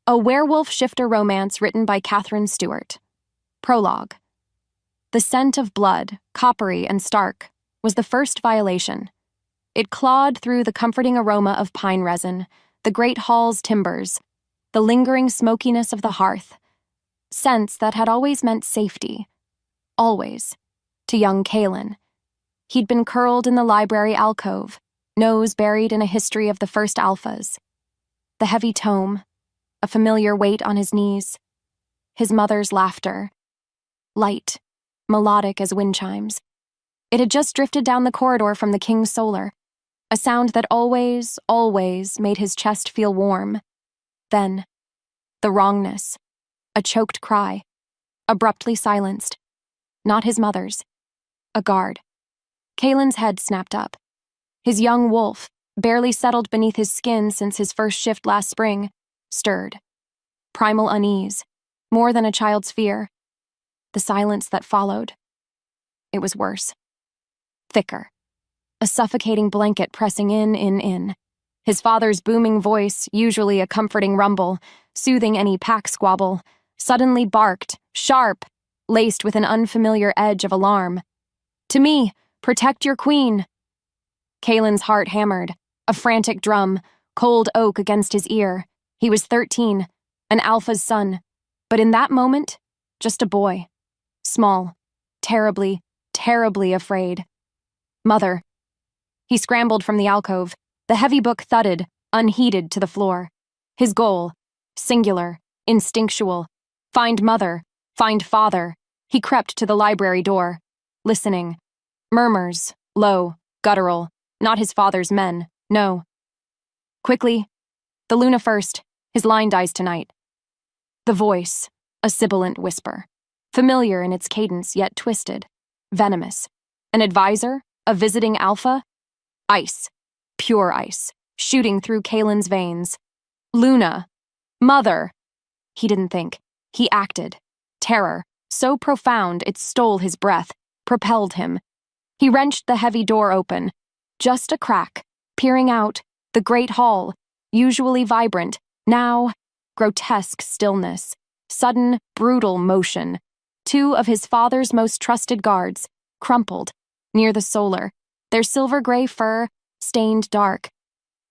A werewolf shifter romance written by Catherine Stewart. Prologue. The scent of blood, coppery and stark, was the first violation. It clawed through the comforting aroma of pine resin, the great hall's timbers, the lingering smokiness of the hearth. Scents that had always meant safety. Always. To young Kaelen. He'd been curled in the library alcove, nose buried in a history of the first alphas. The heavy tome, a familiar weight on his knees. His mother's laughter. Light, melodic as wind chimes. It had just drifted down the corridor from the king's solar, a sound that always, always made his chest feel warm. Then, the wrongness, a choked cry, abruptly silenced. Not his mother's. A guard. Kaelen's head snapped up. His young wolf, barely settled beneath his skin since his first shift last spring, stirred. Primal unease, more than a child's fear. The silence that followed. It was worse. Thicker. A suffocating blanket pressing in. His father's booming voice, usually a comforting rumble, soothing any pack squabble, suddenly barked, sharp, laced with an unfamiliar edge of alarm. To me, protect your queen. Kaelen's heart hammered, a frantic drum, cold oak against his ear. He was 13, an alpha's son, but in that moment, just a boy. Small, terribly, terribly afraid. Mother. He scrambled from the alcove. The heavy book thudded, unheeded, to the floor. His goal, singular, instinctual. Find mother, find father. He crept to the library door, listening. Murmurs, low, guttural, not his father's men, no. Quickly, the Lunar first, his line dies tonight. The voice, a sibilant whisper, familiar in its cadence yet twisted, venomous. An advisor, a visiting alpha? Ice, pure ice, shooting through Kaelen's veins. Luna, mother. He didn't think. He acted. Terror, so profound it stole his breath, propelled him. He wrenched the heavy door open. Just a crack, peering out, the great hall, usually vibrant, now grotesque stillness, sudden, brutal motion. Two of his father's most trusted guards, crumpled, near the solar, their silver-gray fur stained dark.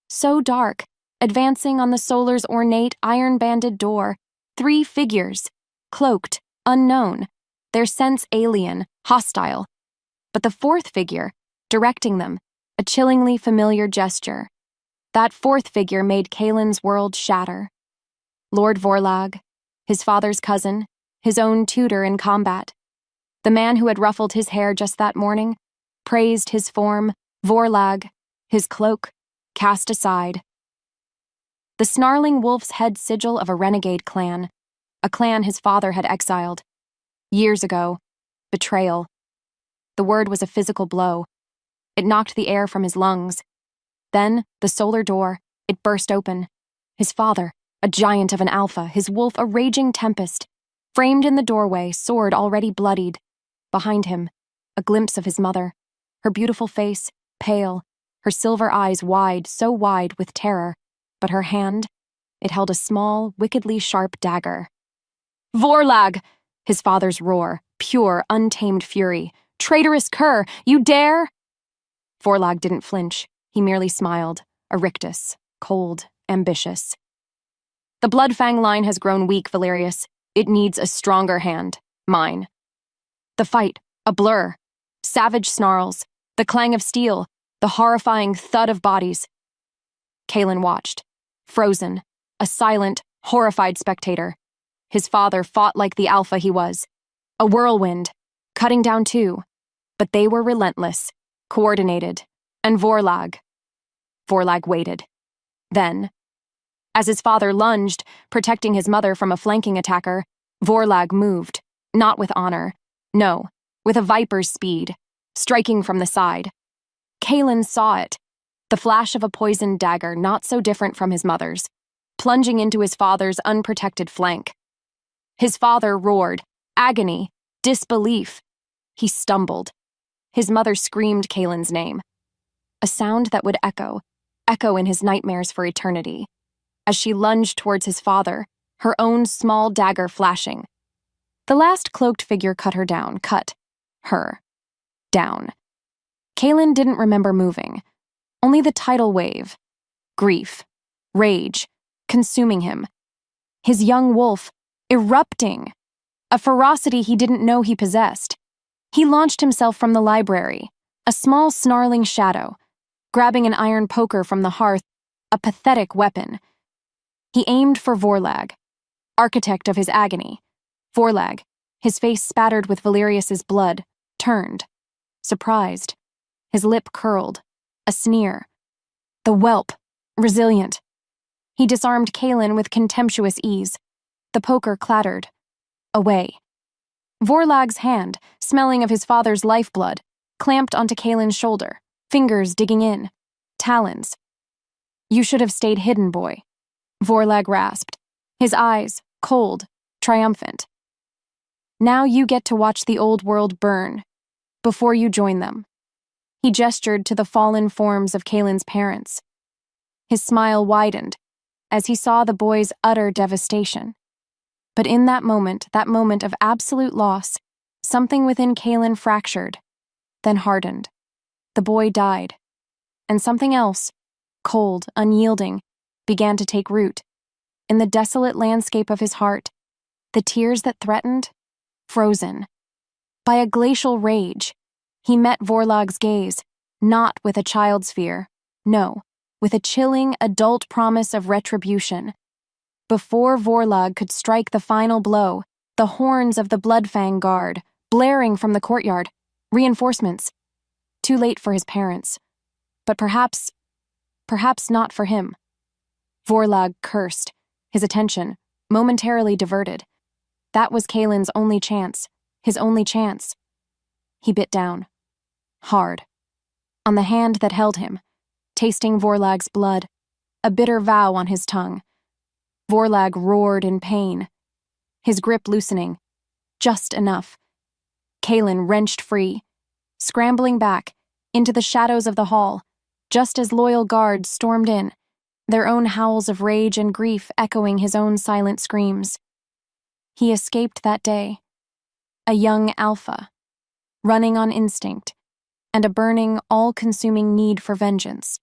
So dark, advancing on the solar's ornate iron-banded door, 3 figures, cloaked, unknown, their sense alien, hostile. But the 4th figure, directing them, a chillingly familiar gesture. That 4th figure made Kaelen's world shatter. Lord Vorlag, his father's cousin, his own tutor in combat. The man who had ruffled his hair just that morning, praised his form, Vorlag, his cloak, cast aside. The snarling wolf's head sigil of a renegade clan, a clan his father had exiled. Years ago, betrayal. The word was a physical blow. It knocked the air from his lungs. Then, the solar door, it burst open. His father, a giant of an alpha, his wolf a raging tempest. Framed in the doorway, sword already bloodied. Behind him, a glimpse of his mother, her beautiful face, pale, her silver eyes wide, so wide with terror, but her hand, it held a small, wickedly sharp dagger. Vorlag! His father's roar, pure, untamed fury. Traitorous cur, you dare? Vorlag didn't flinch. He merely smiled, a rictus, cold, ambitious. The Bloodfang line has grown weak, Valerius. It needs a stronger hand, mine. The fight, a blur. Savage snarls, the clang of steel, the horrifying thud of bodies. Kaelen watched, frozen, a silent, horrified spectator. His father fought like the alpha he was. A whirlwind, cutting down 2. But they were relentless, coordinated, and Vorlag waited. Then, as his father lunged, protecting his mother from a flanking attacker, Vorlag moved, not with honor, no, with a viper's speed, striking from the side. Kaelen saw it, the flash of a poisoned dagger not so different from his mother's, plunging into his father's unprotected flank. His father roared, agony, disbelief. He stumbled. His mother screamed Kaelen's name. A sound that would echo in his nightmares for eternity. As she lunged towards his father, her own small dagger flashing. The last cloaked figure cut her down, cut her down. Kaelen didn't remember moving, only the tidal wave, grief, rage, consuming him. His young wolf, erupting, a ferocity he didn't know he possessed. He launched himself from the library, a small snarling shadow, grabbing an iron poker from the hearth, a pathetic weapon. He aimed for Vorlag, architect of his agony. Vorlag, his face spattered with Valerius's blood, turned, surprised, his lip curled, a sneer. The whelp, resilient. He disarmed Kaelen with contemptuous ease. The poker clattered. Away. Vorlag's hand, smelling of his father's lifeblood, clamped onto Kaelen's shoulder, fingers digging in, talons. You should have stayed hidden, boy, Vorlag rasped, his eyes cold, triumphant. Now you get to watch the old world burn, before you join them. He gestured to the fallen forms of Kaelen's parents. His smile widened as he saw the boy's utter devastation. But in that moment of absolute loss, something within Kaelen fractured, then hardened. The boy died, and something else, cold, unyielding, began to take root. In the desolate landscape of his heart, the tears that threatened, frozen. By a glacial rage, he met Vorlag's gaze, not with a child's fear, no, with a chilling adult promise of retribution. Before Vorlag could strike the final blow, the horns of the Bloodfang guard, blaring from the courtyard, reinforcements. Too late for his parents. But perhaps not for him. Vorlag cursed, his attention momentarily diverted. That was Kaelen's only chance, his only chance. He bit down. Hard. On the hand that held him, tasting Vorlag's blood, a bitter vow on his tongue. Vorlag roared in pain, his grip loosening, just enough. Kaelen wrenched free, scrambling back into the shadows of the hall, just as loyal guards stormed in, their own howls of rage and grief echoing his own silent screams. He escaped that day, a young alpha, running on instinct and a burning, all-consuming need for vengeance.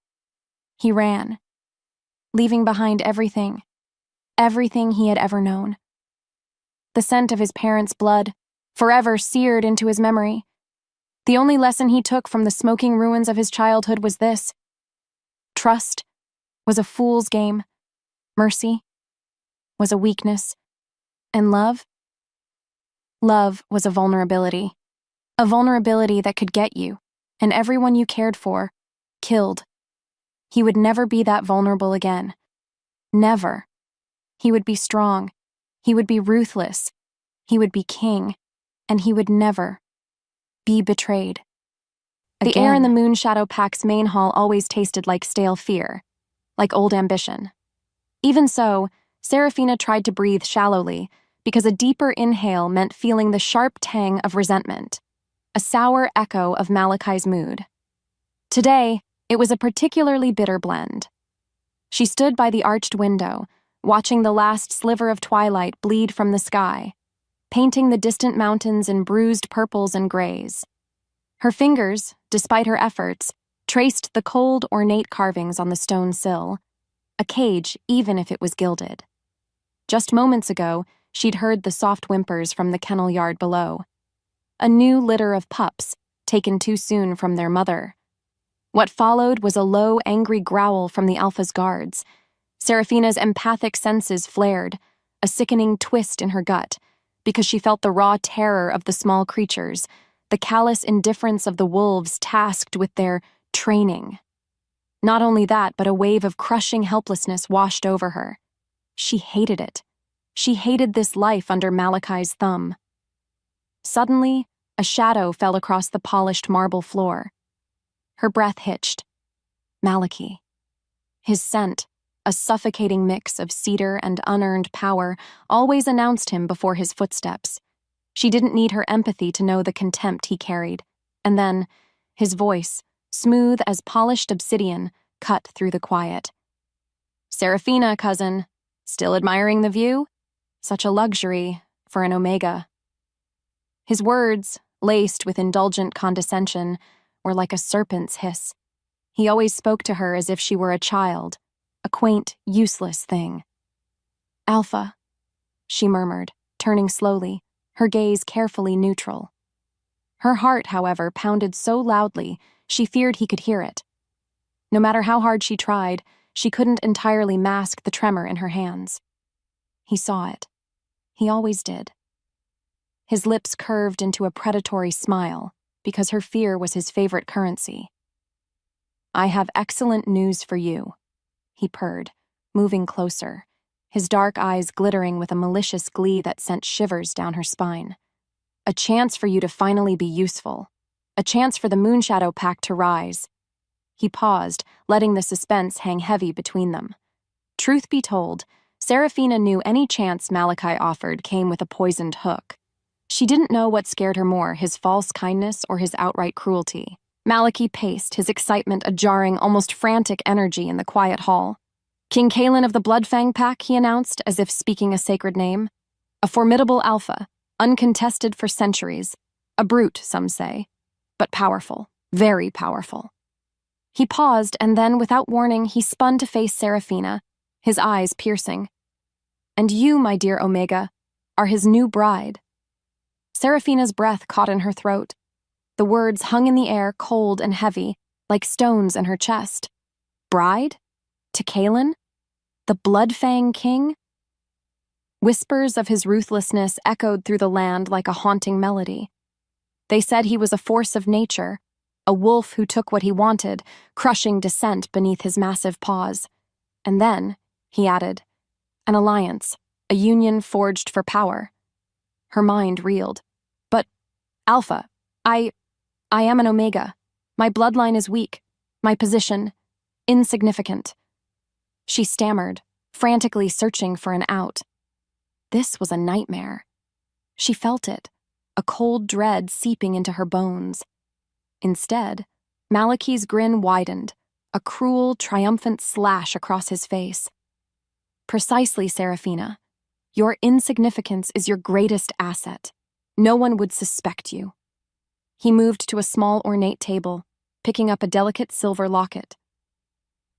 He ran, leaving behind everything he had ever known. The scent of his parents' blood, forever seared into his memory. The only lesson he took from the smoking ruins of his childhood was this: trust was a fool's game, mercy was a weakness, and love was a vulnerability that could get you, and everyone you cared for, killed. He would never be that vulnerable again. Never. He would be strong. He would be ruthless. He would be king. And he would never be betrayed. The air in the Moon Shadow Pack's main hall always tasted like stale fear, like old ambition. Even so, Seraphina tried to breathe shallowly, because a deeper inhale meant feeling the sharp tang of resentment, a sour echo of Malachi's mood. Today, it was a particularly bitter blend. She stood by the arched window, watching the last sliver of twilight bleed from the sky, painting the distant mountains in bruised purples and grays. Her fingers, despite her efforts, traced the cold, ornate carvings on the stone sill, a cage even if it was gilded. Just moments ago, she'd heard the soft whimpers from the kennel yard below. A new litter of pups, taken too soon from their mother. What followed was a low, angry growl from the Alpha's guards. Seraphina's empathic senses flared, a sickening twist in her gut, because she felt the raw terror of the small creatures, the callous indifference of the wolves tasked with their training. Not only that, but a wave of crushing helplessness washed over her. She hated it. She hated this life under Malachi's thumb. Suddenly, a shadow fell across the polished marble floor. Her breath hitched. Malachi. His scent, a suffocating mix of cedar and unearned power, always announced him before his footsteps. She didn't need her empathy to know the contempt he carried. And then, his voice, smooth as polished obsidian, cut through the quiet. "Seraphina, cousin. Still admiring the view?" Such a luxury for an Omega. His words, laced with indulgent condescension, were like a serpent's hiss. He always spoke to her as if she were a child, a quaint, useless thing. "Alpha," she murmured, turning slowly, her gaze carefully neutral. Her heart, however, pounded so loudly she feared he could hear it. No matter how hard she tried, she couldn't entirely mask the tremor in her hands. He saw it. He always did. His lips curved into a predatory smile, because her fear was his favorite currency. "I have excellent news for you," he purred, moving closer, his dark eyes glittering with a malicious glee that sent shivers down her spine. "A chance for you to finally be useful. A chance for the Moonshadow Pact to rise." He paused, letting the suspense hang heavy between them. Truth be told, Seraphina knew any chance Malachi offered came with a poisoned hook. She didn't know what scared her more, his false kindness or his outright cruelty. Malachi paced, his excitement a jarring, almost frantic energy in the quiet hall. "King Kaelen of the Bloodfang pack," he announced, as if speaking a sacred name. "A formidable alpha, uncontested for centuries. A brute, some say, but powerful, very powerful." He paused, and then, without warning, he spun to face Seraphina, his eyes piercing. "And you, my dear Omega, are his new bride." Seraphina's breath caught in her throat. The words hung in the air, cold and heavy, like stones in her chest. Bride? To Kaelen? The Bloodfang king? Whispers of his ruthlessness echoed through the land like a haunting melody. They said he was a force of nature, a wolf who took what he wanted, crushing dissent beneath his massive paws. And then, he added, an alliance, a union forged for power. Her mind reeled. "But, Alpha, I am an Omega. My bloodline is weak. My position, insignificant." She stammered, frantically searching for an out. This was a nightmare. She felt it, a cold dread seeping into her bones. Instead, Malachi's grin widened, a cruel, triumphant slash across his face. "Precisely, Seraphina. Your insignificance is your greatest asset. No one would suspect you." He moved to a small, ornate table, picking up a delicate silver locket.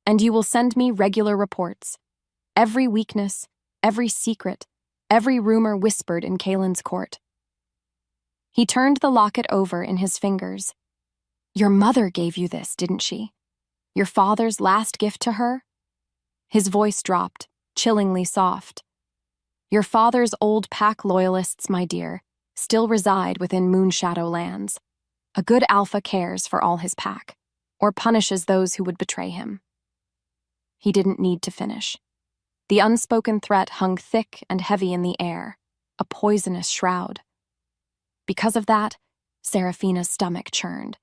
"And you will send me regular reports. Every weakness, every secret, every rumor whispered in Kaelen's court." He turned the locket over in his fingers. "Your mother gave you this, didn't she? Your father's last gift to her?" His voice dropped, chillingly soft. "Your father's old pack loyalists, my dear, still reside within Moonshadow lands. A good alpha cares for all his pack, or punishes those who would betray him." He didn't need to finish. The unspoken threat hung thick and heavy in the air, a poisonous shroud. Because of that, Seraphina's stomach churned.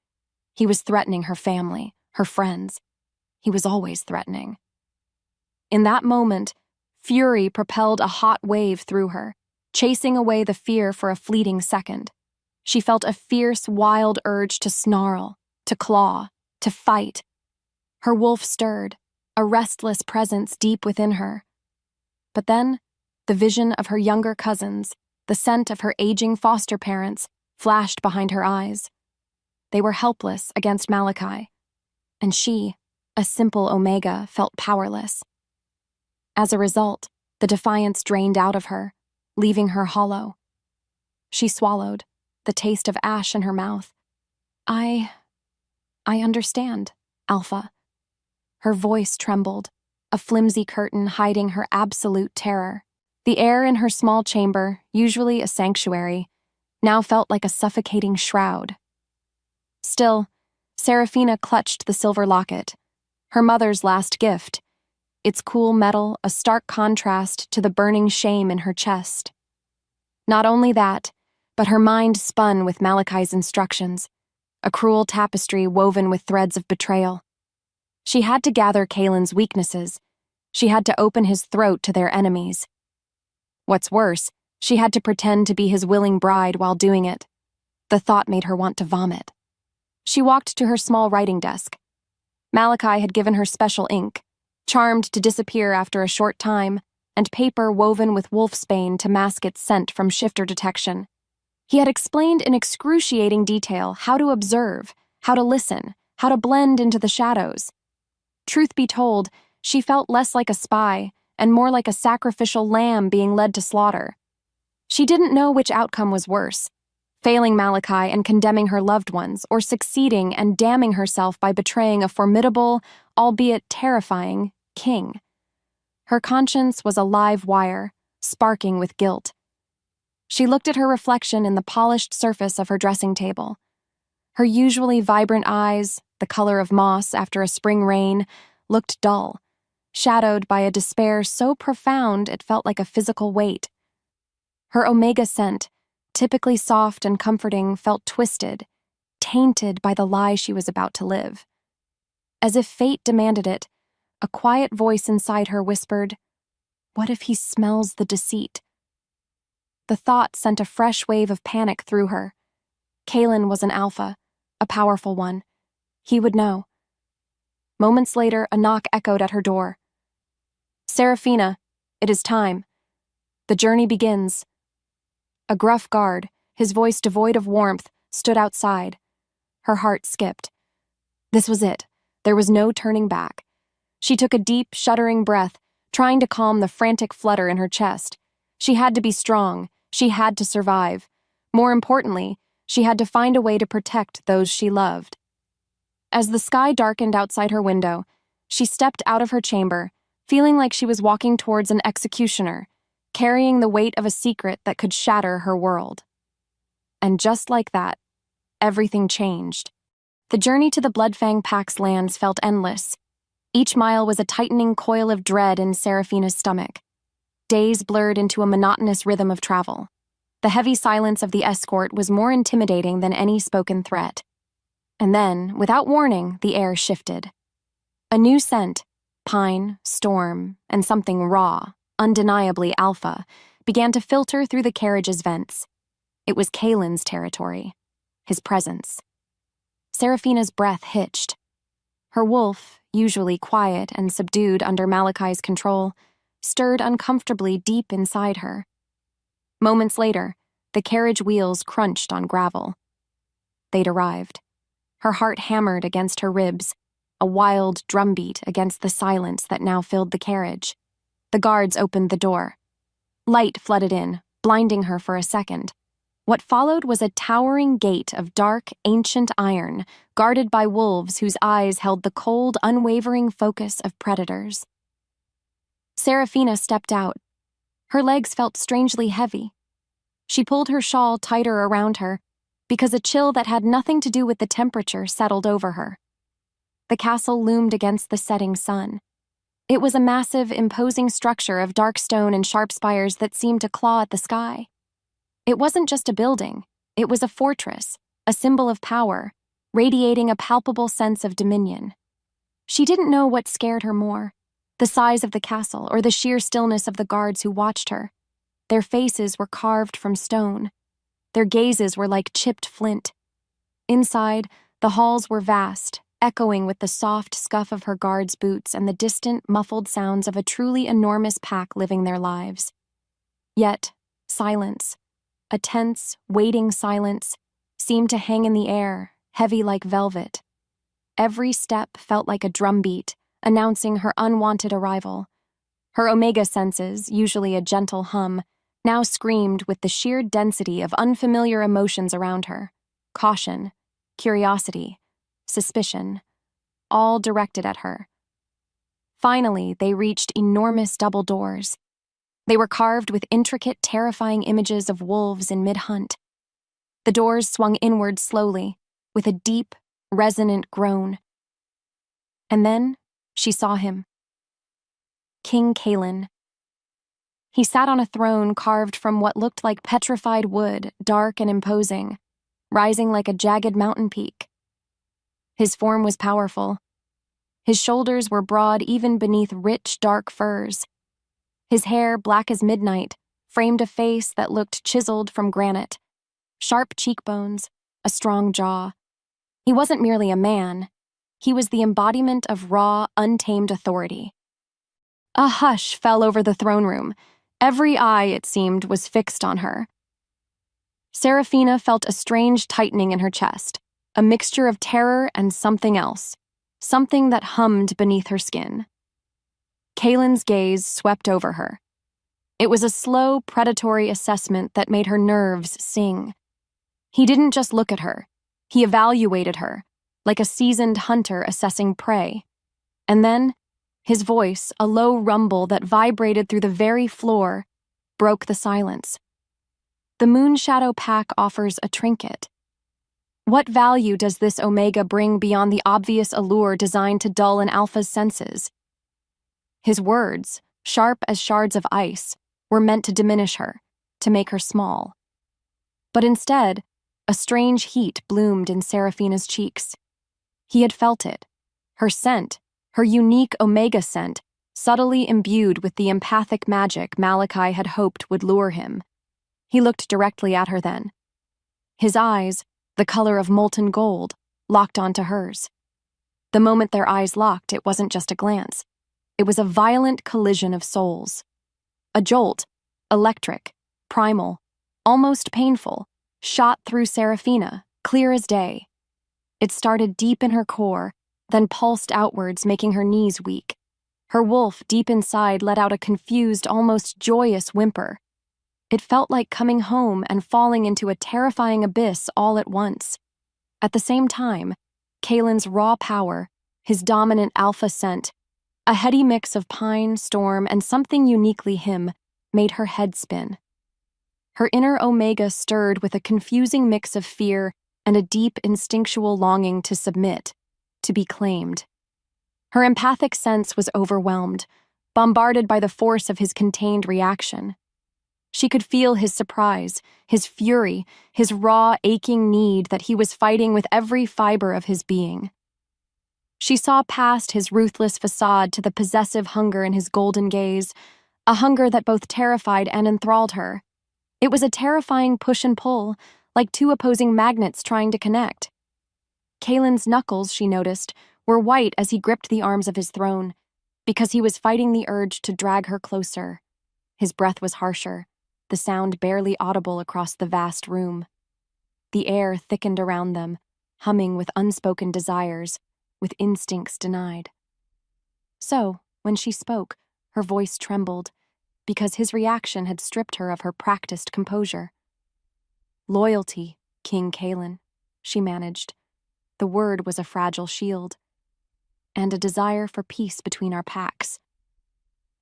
He was threatening her family, her friends. He was always threatening. In that moment, fury propelled a hot wave through her, chasing away the fear for a fleeting second. She felt a fierce, wild urge to snarl, to claw, to fight. Her wolf stirred, a restless presence deep within her. But then, the vision of her younger cousins, the scent of her aging foster parents, flashed behind her eyes. They were helpless against Malachi, and she, a simple Omega, felt powerless. As a result, the defiance drained out of her, leaving her hollow. She swallowed, the taste of ash in her mouth. I understand, Alpha." Her voice trembled, a flimsy curtain hiding her absolute terror. The air in her small chamber, usually a sanctuary, now felt like a suffocating shroud. Still, Seraphina clutched the silver locket, her mother's last gift, its cool metal a stark contrast to the burning shame in her chest. Not only that, but her mind spun with Malachi's instructions, a cruel tapestry woven with threads of betrayal. She had to gather Kaelen's weaknesses. She had to open his throat to their enemies. What's worse, she had to pretend to be his willing bride while doing it. The thought made her want to vomit. She walked to her small writing desk. Malachi had given her special ink, charmed to disappear after a short time, and paper woven with wolfsbane to mask its scent from shifter detection. He had explained in excruciating detail how to observe, how to listen, how to blend into the shadows. Truth be told, she felt less like a spy and more like a sacrificial lamb being led to slaughter. She didn't know which outcome was worse, failing Malachi and condemning her loved ones, or succeeding and damning herself by betraying a formidable, albeit terrifying, king. Her conscience was a live wire, sparking with guilt. She looked at her reflection in the polished surface of her dressing table. Her usually vibrant eyes, the color of moss after a spring rain, looked dull, shadowed by a despair so profound it felt like a physical weight. Her omega scent, typically soft and comforting, felt twisted, tainted by the lie she was about to live. As if fate demanded it, a quiet voice inside her whispered, "What if he smells the deceit?" The thought sent a fresh wave of panic through her. Kaelen was an alpha, a powerful one. He would know. Moments later, a knock echoed at her door. "Seraphina, it is time. The journey begins." A gruff guard, his voice devoid of warmth, stood outside. Her heart skipped. This was it. There was no turning back. She took a deep, shuddering breath, trying to calm the frantic flutter in her chest. She had to be strong. She had to survive. More importantly, she had to find a way to protect those she loved. As the sky darkened outside her window, she stepped out of her chamber, feeling like she was walking towards an executioner, carrying the weight of a secret that could shatter her world. And just like that, everything changed. The journey to the Bloodfang Pack's lands felt endless. Each mile was a tightening coil of dread in Seraphina's stomach. Days blurred into a monotonous rhythm of travel. The heavy silence of the escort was more intimidating than any spoken threat. And then, without warning, the air shifted. A new scent, pine, storm, and something raw, undeniably alpha, began to filter through the carriage's vents. It was Kaelen's territory, his presence. Seraphina's breath hitched. Her wolf, usually quiet and subdued under Malachi's control, stirred uncomfortably deep inside her. Moments later, the carriage wheels crunched on gravel. They'd arrived. Her heart hammered against her ribs, a wild drumbeat against the silence that now filled the carriage. The guards opened the door. Light flooded in, blinding her for a second. What followed was a towering gate of dark, ancient iron, guarded by wolves whose eyes held the cold, unwavering focus of predators. Seraphina stepped out. Her legs felt strangely heavy. She pulled her shawl tighter around her, because a chill that had nothing to do with the temperature settled over her. The castle loomed against the setting sun. It was a massive, imposing structure of dark stone and sharp spires that seemed to claw at the sky. It wasn't just a building. It was a fortress, a symbol of power, radiating a palpable sense of dominion. She didn't know what scared her more, the size of the castle or the sheer stillness of the guards who watched her. Their faces were carved from stone. Their gazes were like chipped flint. Inside, the halls were vast, echoing with the soft scuff of her guards' boots and the distant, muffled sounds of a truly enormous pack living their lives. Yet, silence, a tense, waiting silence, seemed to hang in the air, heavy like velvet. Every step felt like a drumbeat, announcing her unwanted arrival. Her omega senses, usually a gentle hum, now screamed with the sheer density of unfamiliar emotions around her. Caution, curiosity, suspicion, all directed at her. Finally, they reached enormous double doors. They were carved with intricate, terrifying images of wolves in mid-hunt. The doors swung inward slowly, with a deep, resonant groan. And then she saw him. King Kaelen. He sat on a throne carved from what looked like petrified wood, dark and imposing, rising like a jagged mountain peak. His form was powerful. His shoulders were broad even beneath rich, dark furs. His hair, black as midnight, framed a face that looked chiseled from granite. Sharp cheekbones, a strong jaw. He wasn't merely a man. He was the embodiment of raw, untamed authority. A hush fell over the throne room. Every eye, it seemed, was fixed on her. Seraphina felt a strange tightening in her chest, a mixture of terror and something else, something that hummed beneath her skin. Kaelen's gaze swept over her. It was a slow, predatory assessment that made her nerves sing. He didn't just look at her. He evaluated her, like a seasoned hunter assessing prey. And then, his voice, a low rumble that vibrated through the very floor, broke the silence. The Moonshadow Pack offers a trinket. What value does this Omega bring beyond the obvious allure designed to dull an alpha's senses? His words, sharp as shards of ice, were meant to diminish her, to make her small. But instead, a strange heat bloomed in Seraphina's cheeks. He had felt it. Her scent, her unique Omega scent, subtly imbued with the empathic magic Malachi had hoped would lure him. He looked directly at her then. His eyes, the color of molten gold, locked onto hers. The moment their eyes locked, it wasn't just a glance. It was a violent collision of souls. A jolt, electric, primal, almost painful, shot through Seraphina, clear as day. It started deep in her core, then pulsed outwards, making her knees weak. Her wolf deep inside let out a confused, almost joyous whimper. It felt like coming home and falling into a terrifying abyss all at once. At the same time, Kaelen's raw power, his dominant alpha scent, a heady mix of pine, storm, and something uniquely him, made her head spin. Her inner Omega stirred with a confusing mix of fear and a deep instinctual longing to submit, to be claimed. Her empathic sense was overwhelmed, bombarded by the force of his contained reaction. She could feel his surprise, his fury, his raw, aching need that he was fighting with every fiber of his being. She saw past his ruthless facade to the possessive hunger in his golden gaze, a hunger that both terrified and enthralled her. It was a terrifying push and pull, like two opposing magnets trying to connect. Kaelen's knuckles, she noticed, were white as he gripped the arms of his throne, because he was fighting the urge to drag her closer. His breath was harsher, the sound barely audible across the vast room. The air thickened around them, humming with unspoken desires, with instincts denied. So, when she spoke, her voice trembled, because his reaction had stripped her of her practiced composure. "Loyalty, King Kaelen," she managed. The word was a fragile shield. "And a desire for peace between our packs."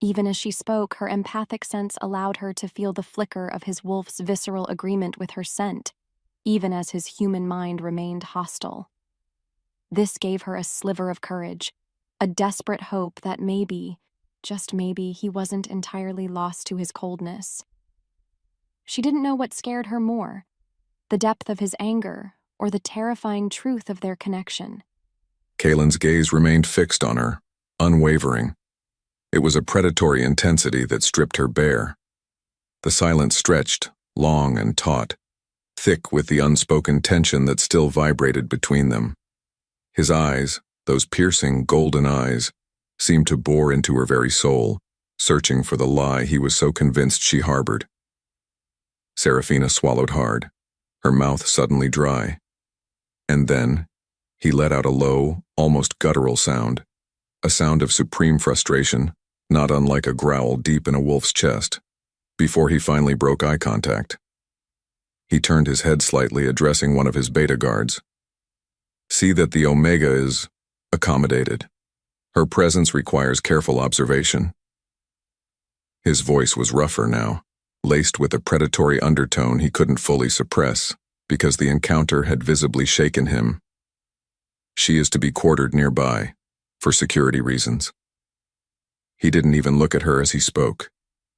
Even as she spoke, her empathic sense allowed her to feel the flicker of his wolf's visceral agreement with her scent, even as his human mind remained hostile. This gave her a sliver of courage, a desperate hope that maybe, just maybe, he wasn't entirely lost to his coldness. She didn't know what scared her more, the depth of his anger or the terrifying truth of their connection. Kaelen's gaze remained fixed on her, unwavering. It was a predatory intensity that stripped her bare. The silence stretched, long and taut, thick with the unspoken tension that still vibrated between them. His eyes, those piercing golden eyes, seemed to bore into her very soul, searching for the lie he was so convinced she harbored. Seraphina swallowed hard, her mouth suddenly dry. And then, he let out a low, almost guttural sound, a sound of supreme frustration, not unlike a growl deep in a wolf's chest, before he finally broke eye contact. He turned his head slightly, addressing one of his beta guards. "See that the Omega is accommodated. Her presence requires careful observation." His voice was rougher now, laced with a predatory undertone he couldn't fully suppress, because the encounter had visibly shaken him. "She is to be quartered nearby, for security reasons." He didn't even look at her as he spoke,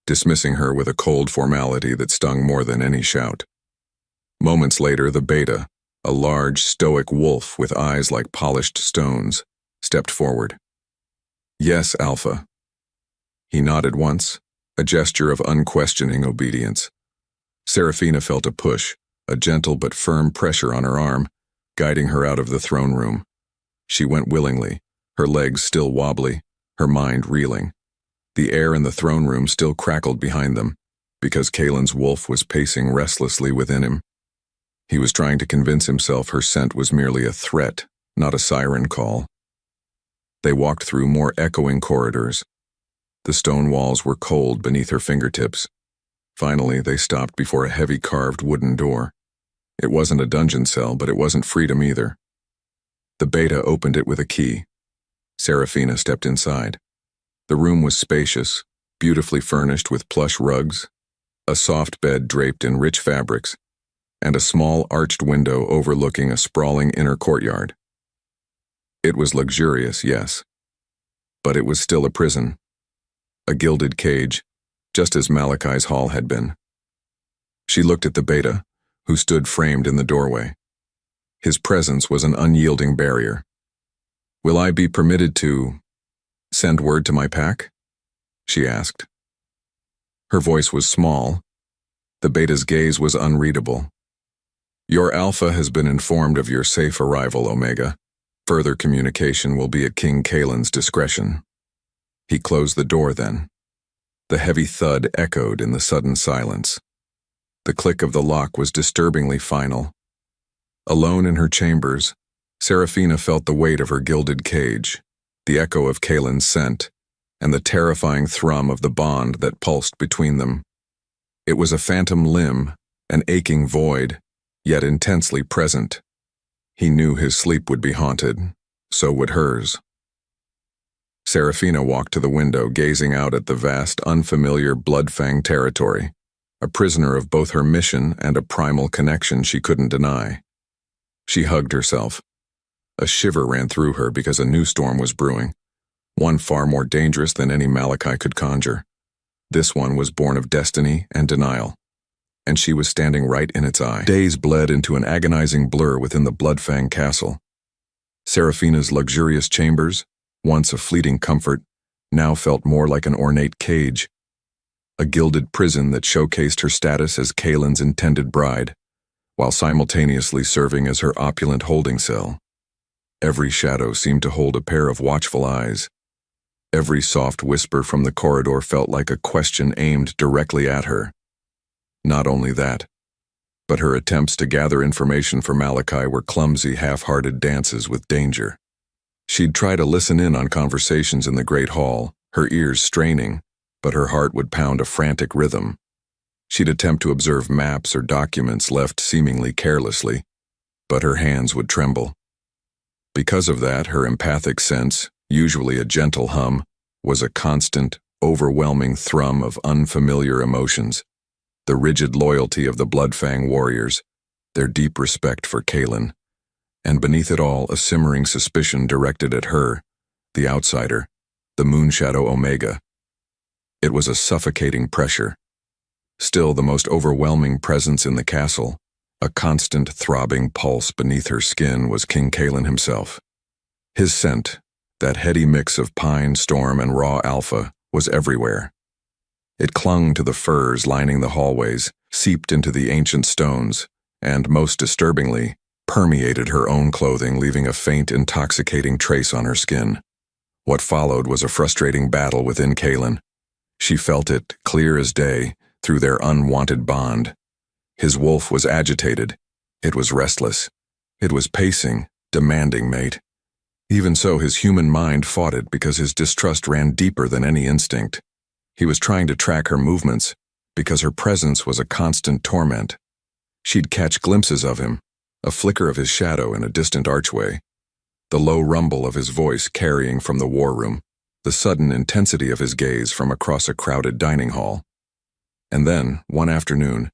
dismissing her with a cold formality that stung more than any shout. Moments later, the beta, a large, stoic wolf with eyes like polished stones, stepped forward. "Yes, Alpha." He nodded once, a gesture of unquestioning obedience. Seraphina felt a push, a gentle but firm pressure on her arm, guiding her out of the throne room. She went willingly, her legs still wobbly, her mind reeling. The air in the throne room still crackled behind them, because Kaelen's wolf was pacing restlessly within him. He was trying to convince himself her scent was merely a threat, not a siren call. They walked through more echoing corridors. The stone walls were cold beneath her fingertips. Finally, they stopped before a heavy carved wooden door. It wasn't a dungeon cell, but it wasn't freedom either. The beta opened it with a key. Seraphina stepped inside. The room was spacious, beautifully furnished with plush rugs, a soft bed draped in rich fabrics, and a small arched window overlooking a sprawling inner courtyard. It was luxurious, yes, but it was still a prison. A gilded cage, just as Malachi's hall had been. She looked at the beta, who stood framed in the doorway. His presence was an unyielding barrier. "Will I be permitted to send word to my pack?" she asked. Her voice was small. The beta's gaze was unreadable. "Your alpha has been informed of your safe arrival, Omega. Further communication will be at King Kaelen's discretion." He closed the door then. The heavy thud echoed in the sudden silence. The click of the lock was disturbingly final. Alone in her chambers, Seraphina felt the weight of her gilded cage, the echo of Kaelen's scent, and the terrifying thrum of the bond that pulsed between them. It was a phantom limb, an aching void, yet intensely present. He knew his sleep would be haunted, so would hers. Seraphina walked to the window, gazing out at the vast, unfamiliar Bloodfang territory, a prisoner of both her mission and a primal connection she couldn't deny. She hugged herself. A shiver ran through her because a new storm was brewing, one far more dangerous than any Malachi could conjure. This one was born of destiny and denial, and she was standing right in its eye. Days bled into an agonizing blur within the Bloodfang castle. Seraphina's luxurious chambers, once a fleeting comfort, now felt more like an ornate cage, a gilded prison that showcased her status as Kaelen's intended bride, while simultaneously serving as her opulent holding cell. Every shadow seemed to hold a pair of watchful eyes. Every soft whisper from the corridor felt like a question aimed directly at her. Not only that, but her attempts to gather information for Malachi were clumsy, half-hearted dances with danger. She'd try to listen in on conversations in the great hall, her ears straining, but her heart would pound a frantic rhythm. She'd attempt to observe maps or documents left seemingly carelessly, but her hands would tremble. Because of that, her empathic sense, usually a gentle hum, was a constant, overwhelming thrum of unfamiliar emotions. The rigid loyalty of the Bloodfang warriors, their deep respect for Kaelen, and beneath it all a simmering suspicion directed at her, the outsider, the Moonshadow Omega. It was a suffocating pressure. Still the most overwhelming presence in the castle, a constant throbbing pulse beneath her skin, was King Kaelen himself. His scent, that heady mix of pine, storm, and raw alpha, was everywhere. It clung to the furs lining the hallways, seeped into the ancient stones, and, most disturbingly, permeated her own clothing, leaving a faint, intoxicating trace on her skin. What followed was a frustrating battle within Kaelen. She felt it, clear as day, through their unwanted bond. His wolf was agitated. It was restless. It was pacing, demanding mate. Even so, his human mind fought it because his distrust ran deeper than any instinct. He was trying to track her movements because her presence was a constant torment. She'd catch glimpses of him, a flicker of his shadow in a distant archway, the low rumble of his voice carrying from the war room, the sudden intensity of his gaze from across a crowded dining hall. And then, one afternoon,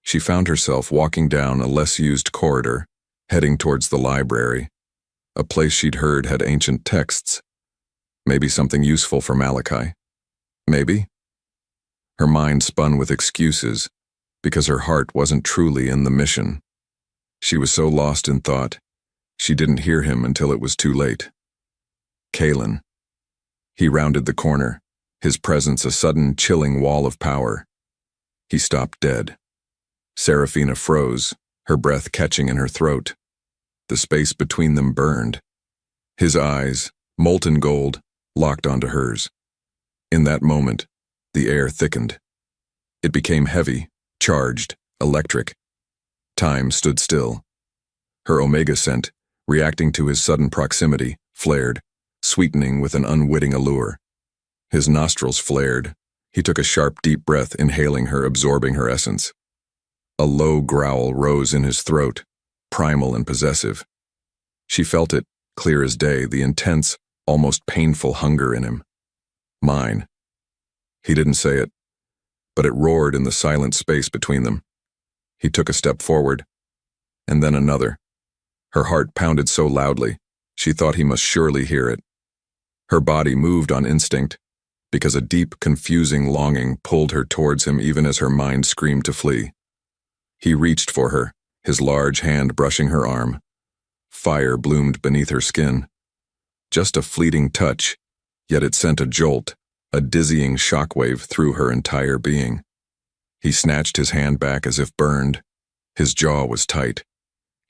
she found herself walking down a less-used corridor, heading towards the library, a place she'd heard had ancient texts. Maybe something useful for Malachi. Maybe. Her mind spun with excuses, because her heart wasn't truly in the mission. She was so lost in thought, she didn't hear him until it was too late. Kaelen. He rounded the corner, his presence a sudden, chilling wall of power. He stopped dead. Seraphina froze, her breath catching in her throat. The space between them burned. His eyes, molten gold, locked onto hers. In that moment, the air thickened. It became heavy, charged, electric. Time stood still. Her omega scent, reacting to his sudden proximity, flared, sweetening with an unwitting allure. His nostrils flared. He took a sharp, deep breath, inhaling her, absorbing her essence. A low growl rose in his throat, primal and possessive. She felt it, clear as day, the intense, almost painful hunger in him. Mine. He didn't say it, but it roared in the silent space between them. He took a step forward, and then another. Her heart pounded so loudly, she thought he must surely hear it. Her body moved on instinct, because a deep, confusing longing pulled her towards him even as her mind screamed to flee. He reached for her, his large hand brushing her arm. Fire bloomed beneath her skin. Just a fleeting touch, yet it sent a jolt, a dizzying shockwave through her entire being. He snatched his hand back as if burned. His jaw was tight.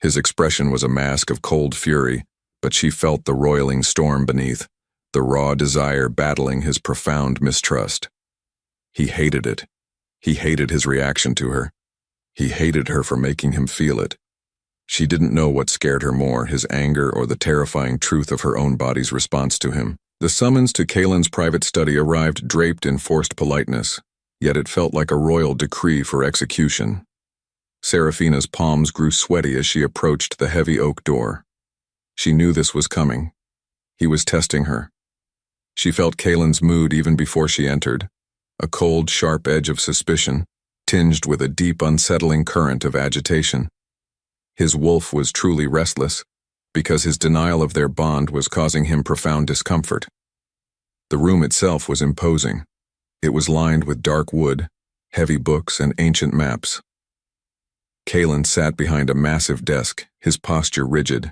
His expression was a mask of cold fury, but she felt the roiling storm beneath, the raw desire battling his profound mistrust. He hated it. He hated his reaction to her. He hated her for making him feel it. She didn't know what scared her more, his anger or the terrifying truth of her own body's response to him. The summons to Kaelen's private study arrived draped in forced politeness, yet it felt like a royal decree for execution. Seraphina's palms grew sweaty as she approached the heavy oak door. She knew this was coming. He was testing her. She felt Kaelen's mood even before she entered, a cold, sharp edge of suspicion, tinged with a deep, unsettling current of agitation. His wolf was truly restless, because his denial of their bond was causing him profound discomfort. The room itself was imposing. It was lined with dark wood, heavy books, and ancient maps. Kaelen sat behind a massive desk, his posture rigid.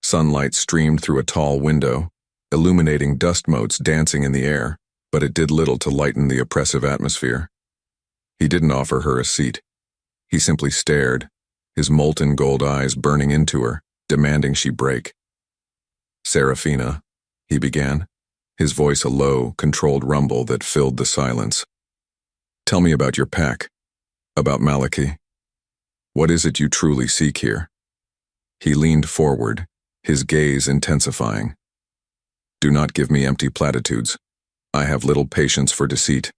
Sunlight streamed through a tall window, illuminating dust motes dancing in the air, but it did little to lighten the oppressive atmosphere. He didn't offer her a seat. He simply stared, his molten gold eyes burning into her, demanding she break. "Seraphina," he began, his voice a low, controlled rumble that filled the silence. "Tell me about your pack, about Maliki. What is it you truly seek here?" He leaned forward, his gaze intensifying. "Do not give me empty platitudes. I have little patience for deceit."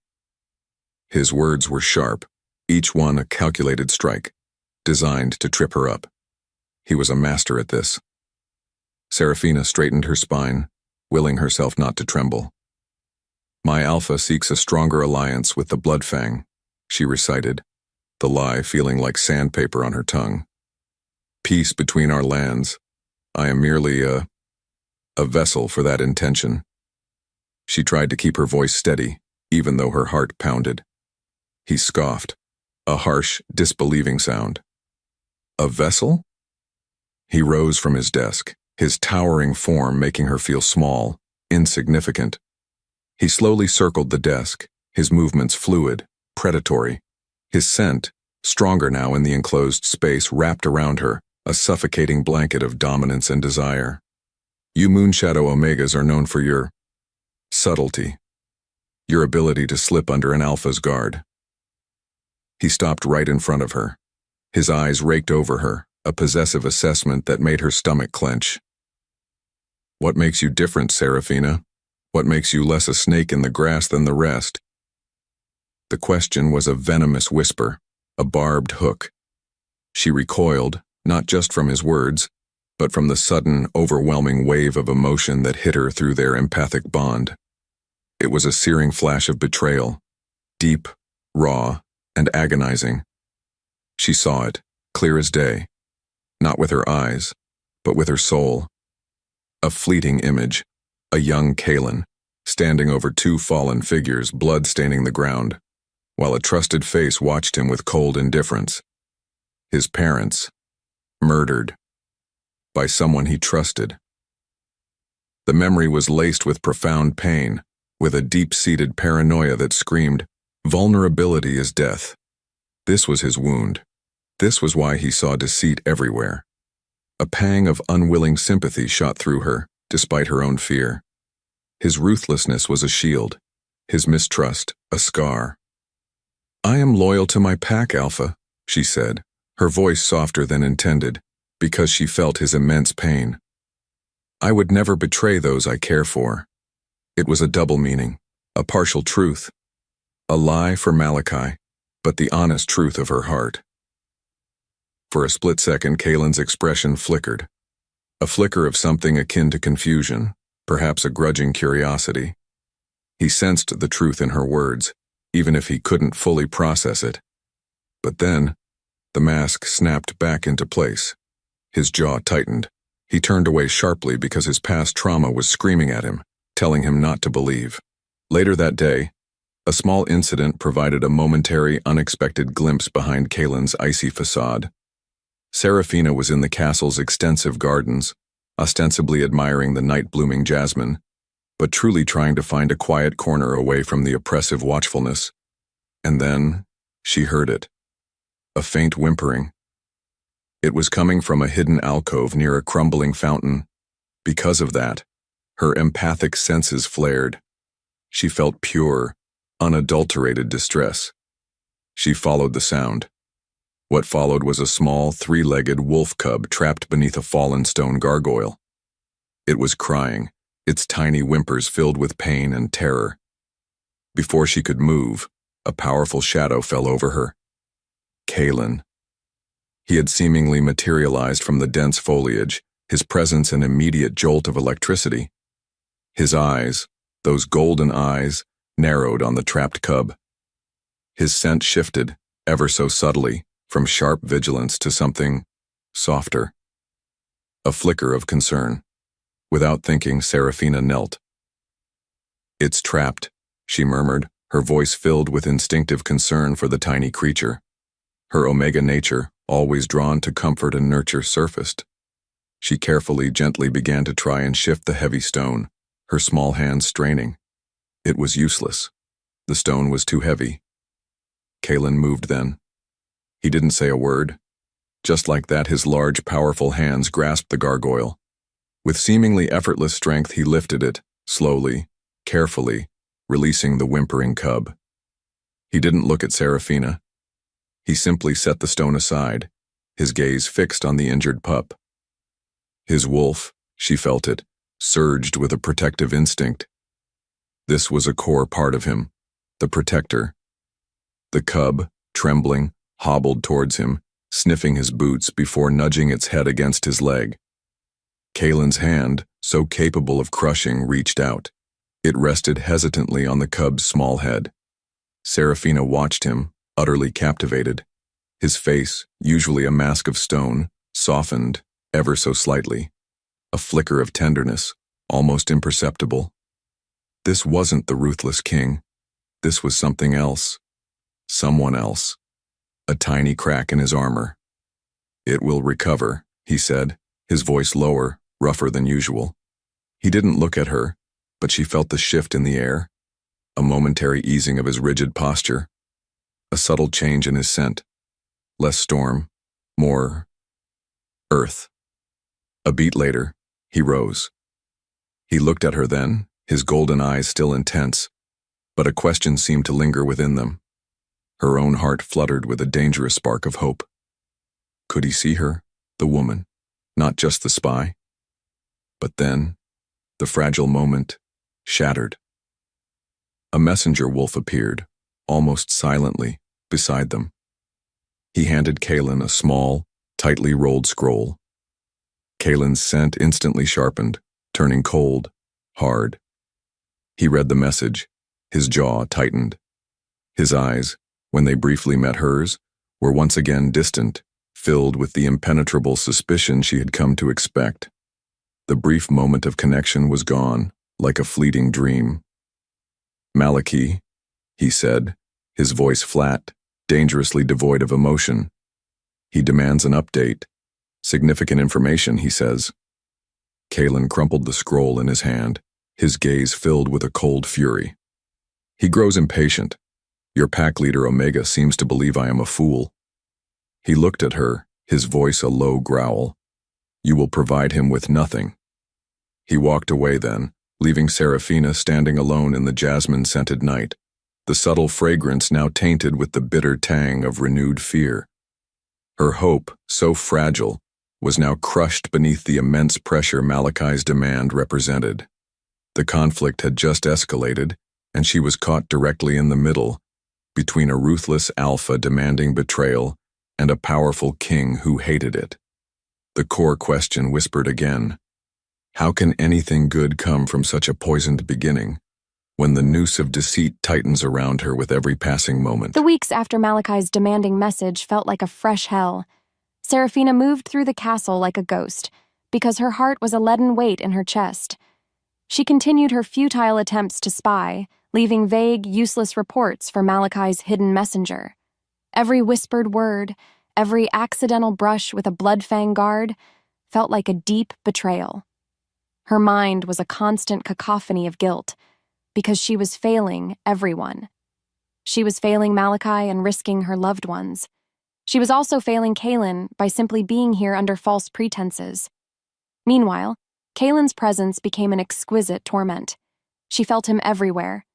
His words were sharp, each one a calculated strike, designed to trip her up. He was a master at this. Seraphina straightened her spine, willing herself not to tremble. "My alpha seeks a stronger alliance with the Bloodfang," she recited, the lie feeling like sandpaper on her tongue. "Peace between our lands. I am merely a vessel for that intention." She tried to keep her voice steady, even though her heart pounded. He scoffed, a harsh, disbelieving sound. "A vessel?" He rose from his desk, his towering form making her feel small, insignificant. He slowly circled the desk, his movements fluid, predatory. His scent, stronger now in the enclosed space, wrapped around her, a suffocating blanket of dominance and desire. "You Moonshadow Omegas are known for your subtlety, your ability to slip under an alpha's guard." He stopped right in front of her. His eyes raked over her, a possessive assessment that made her stomach clench. "What makes you different, Seraphina? What makes you less a snake in the grass than the rest?" The question was a venomous whisper, a barbed hook. She recoiled, not just from his words, but from the sudden, overwhelming wave of emotion that hit her through their empathic bond. It was a searing flash of betrayal, deep, raw, and agonizing. She saw it, clear as day, not with her eyes, but with her soul. A fleeting image, a young Kaelen, standing over two fallen figures, blood staining the ground, while a trusted face watched him with cold indifference. His parents, murdered, by someone he trusted. The memory was laced with profound pain, with a deep-seated paranoia that screamed, "Vulnerability is death." This was his wound. This was why he saw deceit everywhere. A pang of unwilling sympathy shot through her, despite her own fear. His ruthlessness was a shield, his mistrust a scar. "I am loyal to my pack, Alpha," she said, her voice softer than intended, because she felt his immense pain. "I would never betray those I care for." It was a double meaning, a partial truth, a lie for Malachi, but the honest truth of her heart. For a split second, Kaelen's expression flickered. A flicker of something akin to confusion, perhaps a grudging curiosity. He sensed the truth in her words, even if he couldn't fully process it. But then, the mask snapped back into place. His jaw tightened. He turned away sharply because his past trauma was screaming at him, telling him not to believe. Later that day, a small incident provided a momentary, unexpected glimpse behind Kaelen's icy facade. Serafina was in the castle's extensive gardens, ostensibly admiring the night-blooming jasmine, but truly trying to find a quiet corner away from the oppressive watchfulness. And then, she heard it. A faint whimpering. It was coming from a hidden alcove near a crumbling fountain. Because of that, her empathic senses flared. She felt pure, unadulterated distress. She followed the sound. What followed was a small, three-legged wolf cub trapped beneath a fallen stone gargoyle. It was crying, its tiny whimpers filled with pain and terror. Before she could move, a powerful shadow fell over her. Kaelen. He had seemingly materialized from the dense foliage, his presence an immediate jolt of electricity. His eyes, those golden eyes, narrowed on the trapped cub. His scent shifted, ever so subtly, from sharp vigilance to something softer. A flicker of concern. Without thinking, Serafina knelt. "It's trapped," she murmured, her voice filled with instinctive concern for the tiny creature. Her omega nature, always drawn to comfort and nurture, surfaced. She carefully, gently began to try and shift the heavy stone, her small hands straining. It was useless. The stone was too heavy. Kaelen moved then. He didn't say a word. Just like that, his large, powerful hands grasped the gargoyle. With seemingly effortless strength, he lifted it, slowly, carefully, releasing the whimpering cub. He didn't look at Serafina. He simply set the stone aside, his gaze fixed on the injured pup. His wolf, she felt it, surged with a protective instinct. This was a core part of him, the protector. The cub, trembling, hobbled towards him, sniffing his boots before nudging its head against his leg. Kaelen's hand, so capable of crushing, reached out. It rested hesitantly on the cub's small head. Serafina watched him, utterly captivated. His face, usually a mask of stone, softened, ever so slightly. A flicker of tenderness, almost imperceptible. This wasn't the ruthless king. This was something else. Someone else. A tiny crack in his armor. "It will recover," he said, his voice lower, rougher than usual. He didn't look at her, but she felt the shift in the air, a momentary easing of his rigid posture, a subtle change in his scent. Less storm, more earth. A beat later, he rose. He looked at her then, his golden eyes still intense, but a question seemed to linger within them. Her own heart fluttered with a dangerous spark of hope. Could he see her, the woman, not just the spy? But then, the fragile moment shattered. A messenger wolf appeared, almost silently, beside them. He handed Kaelen a small, tightly rolled scroll. Kaelen's scent instantly sharpened, turning cold, hard. He read the message, his jaw tightened. His eyes, when they briefly met hers, were once again distant, filled with the impenetrable suspicion she had come to expect. The brief moment of connection was gone, like a fleeting dream. "Malachi," he said, his voice flat, dangerously devoid of emotion. "He demands an update. Significant information, he says." Kaelen crumpled the scroll in his hand, his gaze filled with a cold fury. "He grows impatient. Your pack leader Omega seems to believe I am a fool." He looked at her, his voice a low growl. "You will provide him with nothing." He walked away then, leaving Seraphina standing alone in the jasmine-scented night, the subtle fragrance now tainted with the bitter tang of renewed fear. Her hope, so fragile, was now crushed beneath the immense pressure Malachi's demand represented. The conflict had just escalated, and she was caught directly in the middle, between a ruthless alpha demanding betrayal and a powerful king who hated it. The core question whispered again: how can anything good come from such a poisoned beginning, when the noose of deceit tightens around her with every passing moment? The weeks after Malachi's demanding message felt like a fresh hell. Seraphina moved through the castle like a ghost, because her heart was a leaden weight in her chest. She continued her futile attempts to spy, leaving vague, useless reports for Malachi's hidden messenger. Every whispered word, every accidental brush with a Bloodfang guard, felt like a deep betrayal. Her mind was a constant cacophony of guilt, because she was failing everyone. She was failing Malachi and risking her loved ones. She was also failing Kaelen by simply being here under false pretenses. Meanwhile, Kaelen's presence became an exquisite torment. She felt him everywhere.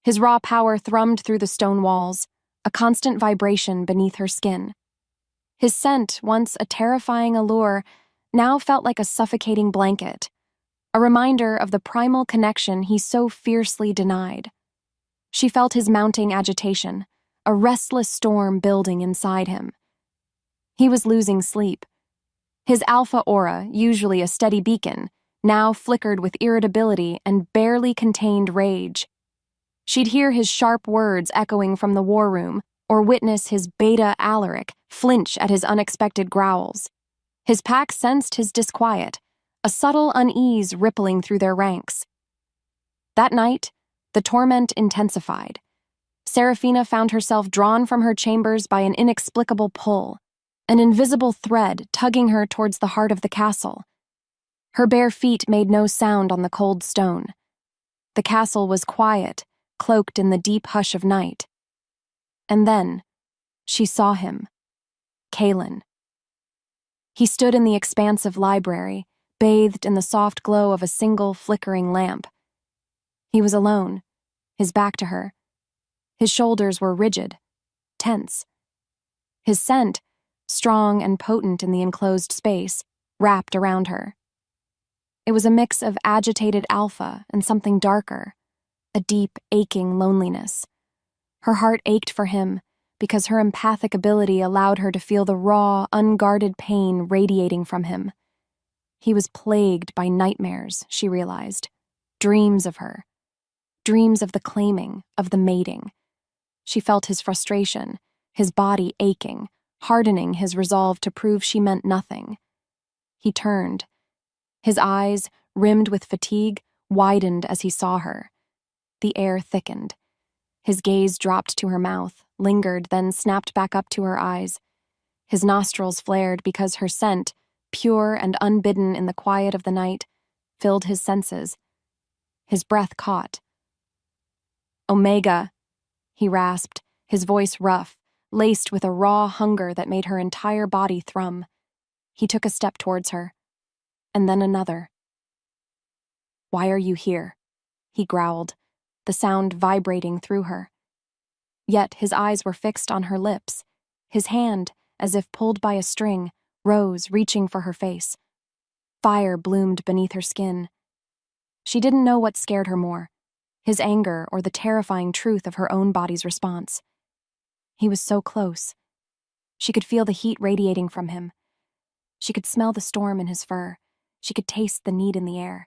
His raw power thrummed through the stone walls, a constant vibration beneath her skin. His scent, once a terrifying allure, now felt like a suffocating blanket, a reminder of the primal connection he so fiercely denied. She felt his mounting agitation, a restless storm building inside him. He was losing sleep. His alpha aura, usually a steady beacon, now flickered with irritability and barely contained rage. She'd hear his sharp words echoing from the war room, or witness his beta Alaric flinch at his unexpected growls. His pack sensed his disquiet, a subtle unease rippling through their ranks. That night, the torment intensified. Seraphina found herself drawn from her chambers by an inexplicable pull, an invisible thread tugging her towards the heart of the castle. Her bare feet made no sound on the cold stone. The castle was quiet, cloaked in the deep hush of night. And then, she saw him. Kaelen. He stood in the expansive library, bathed in the soft glow of a single flickering lamp. He was alone, his back to her. His shoulders were rigid, tense. His scent, strong and potent in the enclosed space, wrapped around her. It was a mix of agitated alpha and something darker, a deep, aching loneliness. Her heart ached for him because her empathic ability allowed her to feel the raw, unguarded pain radiating from him. He was plagued by nightmares, she realized. Dreams of her. Dreams of the claiming, of the mating. She felt his frustration, his body aching, hardening his resolve to prove she meant nothing. He turned. His eyes, rimmed with fatigue, widened as he saw her. The air thickened. His gaze dropped to her mouth, lingered, then snapped back up to her eyes. His nostrils flared because her scent, pure and unbidden in the quiet of the night, filled his senses. His breath caught. "Omega," he rasped, his voice rough, laced with a raw hunger that made her entire body thrum. He took a step towards her, and then another. "Why are you here?" he growled, the sound vibrating through her. Yet his eyes were fixed on her lips. His hand, as if pulled by a string, rose, reaching for her face. Fire bloomed beneath her skin. She didn't know what scared her more, his anger or the terrifying truth of her own body's response. He was so close. She could feel the heat radiating from him. She could smell the storm in his fur. She could taste the need in the air.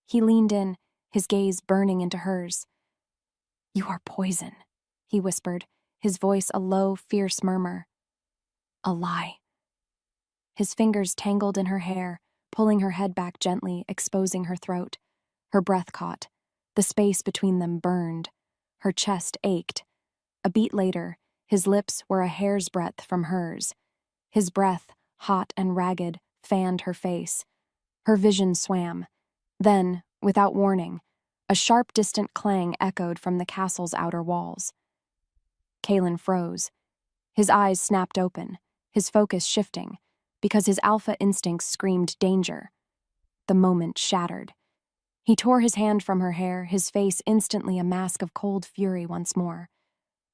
He leaned in, his gaze burning into hers. "You are poison," he whispered, his voice a low, fierce murmur. A lie. His fingers tangled in her hair, pulling her head back gently, exposing her throat. Her breath caught. The space between them burned. Her chest ached. A beat later, his lips were a hair's breadth from hers. His breath, hot and ragged, fanned her face. Her vision swam. Then, without warning, a sharp, distant clang echoed from the castle's outer walls. Kaelen froze. His eyes snapped open, his focus shifting, because his alpha instincts screamed danger. The moment shattered. He tore his hand from her hair, his face instantly a mask of cold fury once more.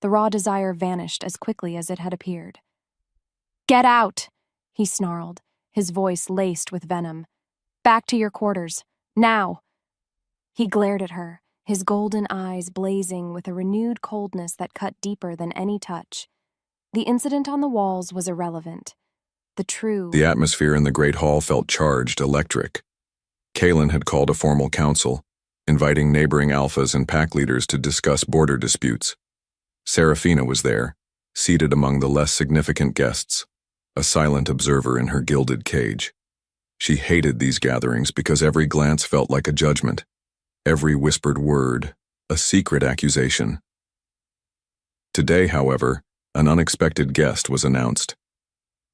The raw desire vanished as quickly as it had appeared. "Get out!" he snarled, his voice laced with venom. "Back to your quarters. Now!" He glared at her, his golden eyes blazing with a renewed coldness that cut deeper than any touch. The incident on the walls was irrelevant. The atmosphere in the great hall felt charged, electric. Kaelen had called a formal council, inviting neighboring alphas and pack leaders to discuss border disputes. Seraphina was there, seated among the less significant guests, a silent observer in her gilded cage. She hated these gatherings because every glance felt like a judgment, every whispered word, a secret accusation. Today, however, an unexpected guest was announced.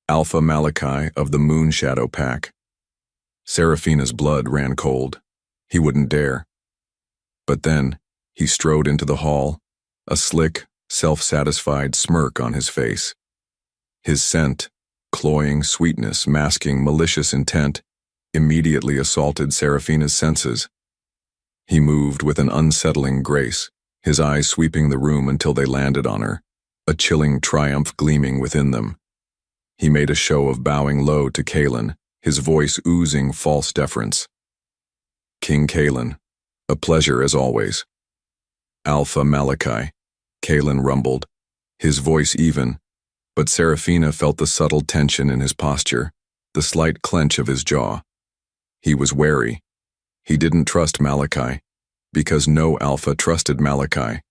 Alpha Malachi of the Moon Shadow Pack. Seraphina's blood ran cold. He wouldn't dare. But then, he strode into the hall, a slick, self-satisfied smirk on his face. His scent, cloying sweetness masking malicious intent, immediately assaulted Seraphina's senses. He moved with an unsettling grace, his eyes sweeping the room until they landed on her, a chilling triumph gleaming within them. He made a show of bowing low to Kaelen, his voice oozing false deference. "King Kaelen, a pleasure as always." "Alpha Malachi," Kaelen rumbled, his voice even, but Seraphina felt the subtle tension in his posture, the slight clench of his jaw. He was wary. He didn't trust Malachi, because no alpha trusted Malachi.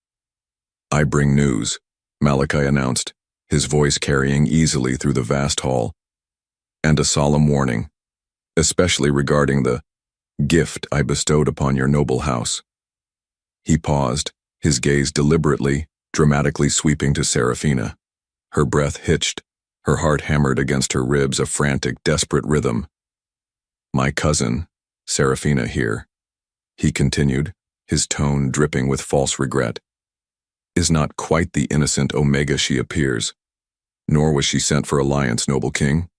"I bring news," Malachi announced, his voice carrying easily through the vast hall. "And a solemn warning, especially regarding the gift I bestowed upon your noble house." He paused, his gaze deliberately, dramatically sweeping to Seraphina. Her breath hitched, her heart hammered against her ribs, a frantic, desperate rhythm. "My cousin, Seraphina here," he continued, his tone dripping with false regret, "is not quite the innocent Omega she appears, nor was she sent for alliance, noble king."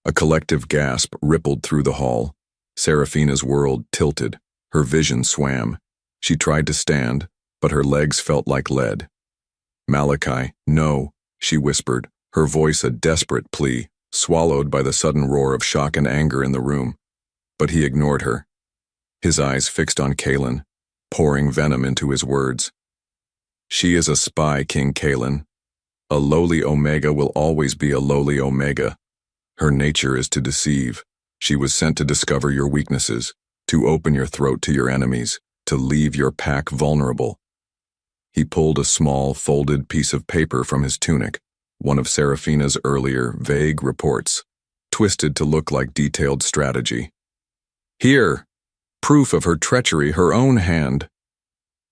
A collective gasp rippled through the hall. Seraphina's world tilted, her vision swam. She tried to stand, but her legs felt like lead. "Malachi, no," she whispered, her voice a desperate plea, swallowed by the sudden roar of shock and anger in the room. But he ignored her, his eyes fixed on Kaelen, pouring venom into his words. "She is a spy, King Kaelen. A lowly Omega will always be a lowly Omega. Her nature is to deceive. She was sent to discover your weaknesses, to open your throat to your enemies, to leave your pack vulnerable." He pulled a small, folded piece of paper from his tunic, one of Seraphina's earlier, vague reports, twisted to look like detailed strategy. "Here! Proof of her treachery, her own hand."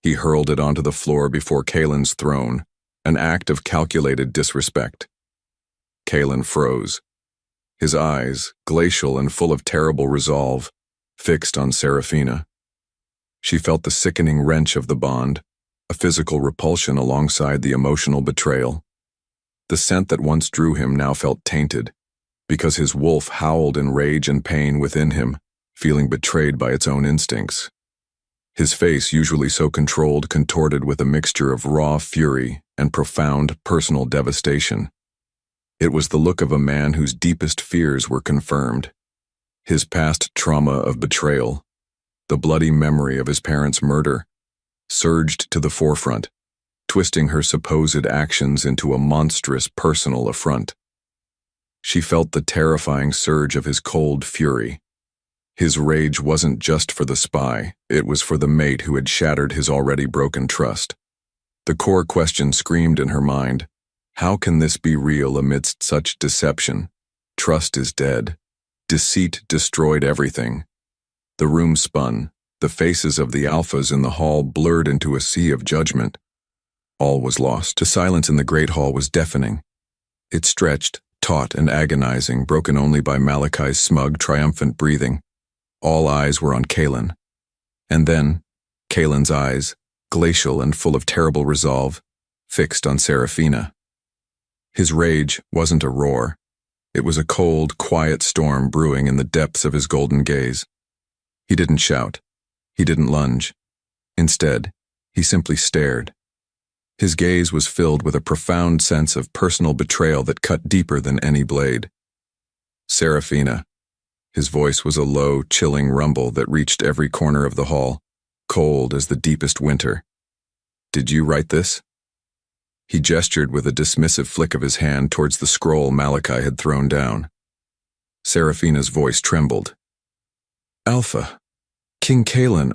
He hurled it onto the floor before Kaelen's throne, an act of calculated disrespect. Kaelen froze, his eyes, glacial and full of terrible resolve, fixed on Seraphina. She felt the sickening wrench of the bond, a physical repulsion alongside the emotional betrayal. The scent that once drew him now felt tainted, because his wolf howled in rage and pain within him, feeling betrayed by its own instincts. His face, usually so controlled, contorted with a mixture of raw fury and profound personal devastation. It was the look of a man whose deepest fears were confirmed. His past trauma of betrayal, the bloody memory of his parents' murder, surged to the forefront, twisting her supposed actions into a monstrous personal affront. She felt the terrifying surge of his cold fury. His rage wasn't just for the spy, it was for the mate who had shattered his already broken trust. The core question screamed in her mind, how can this be real amidst such deception? Trust is dead. Deceit destroyed everything. The room spun, the faces of the alphas in the hall blurred into a sea of judgment. All was lost. The silence in the great hall was deafening. It stretched, taut and agonizing, broken only by Malachi's smug, triumphant breathing. All eyes were on Kaelen. And then, Kaelen's eyes, glacial and full of terrible resolve, fixed on Seraphina. His rage wasn't a roar. It was a cold, quiet storm brewing in the depths of his golden gaze. He didn't shout. He didn't lunge. Instead, he simply stared. His gaze was filled with a profound sense of personal betrayal that cut deeper than any blade. Seraphina. His voice was a low, chilling rumble that reached every corner of the hall, cold as the deepest winter. Did you write this? He gestured with a dismissive flick of his hand towards the scroll Malachi had thrown down. Seraphina's voice trembled. Alpha. King Kaelen,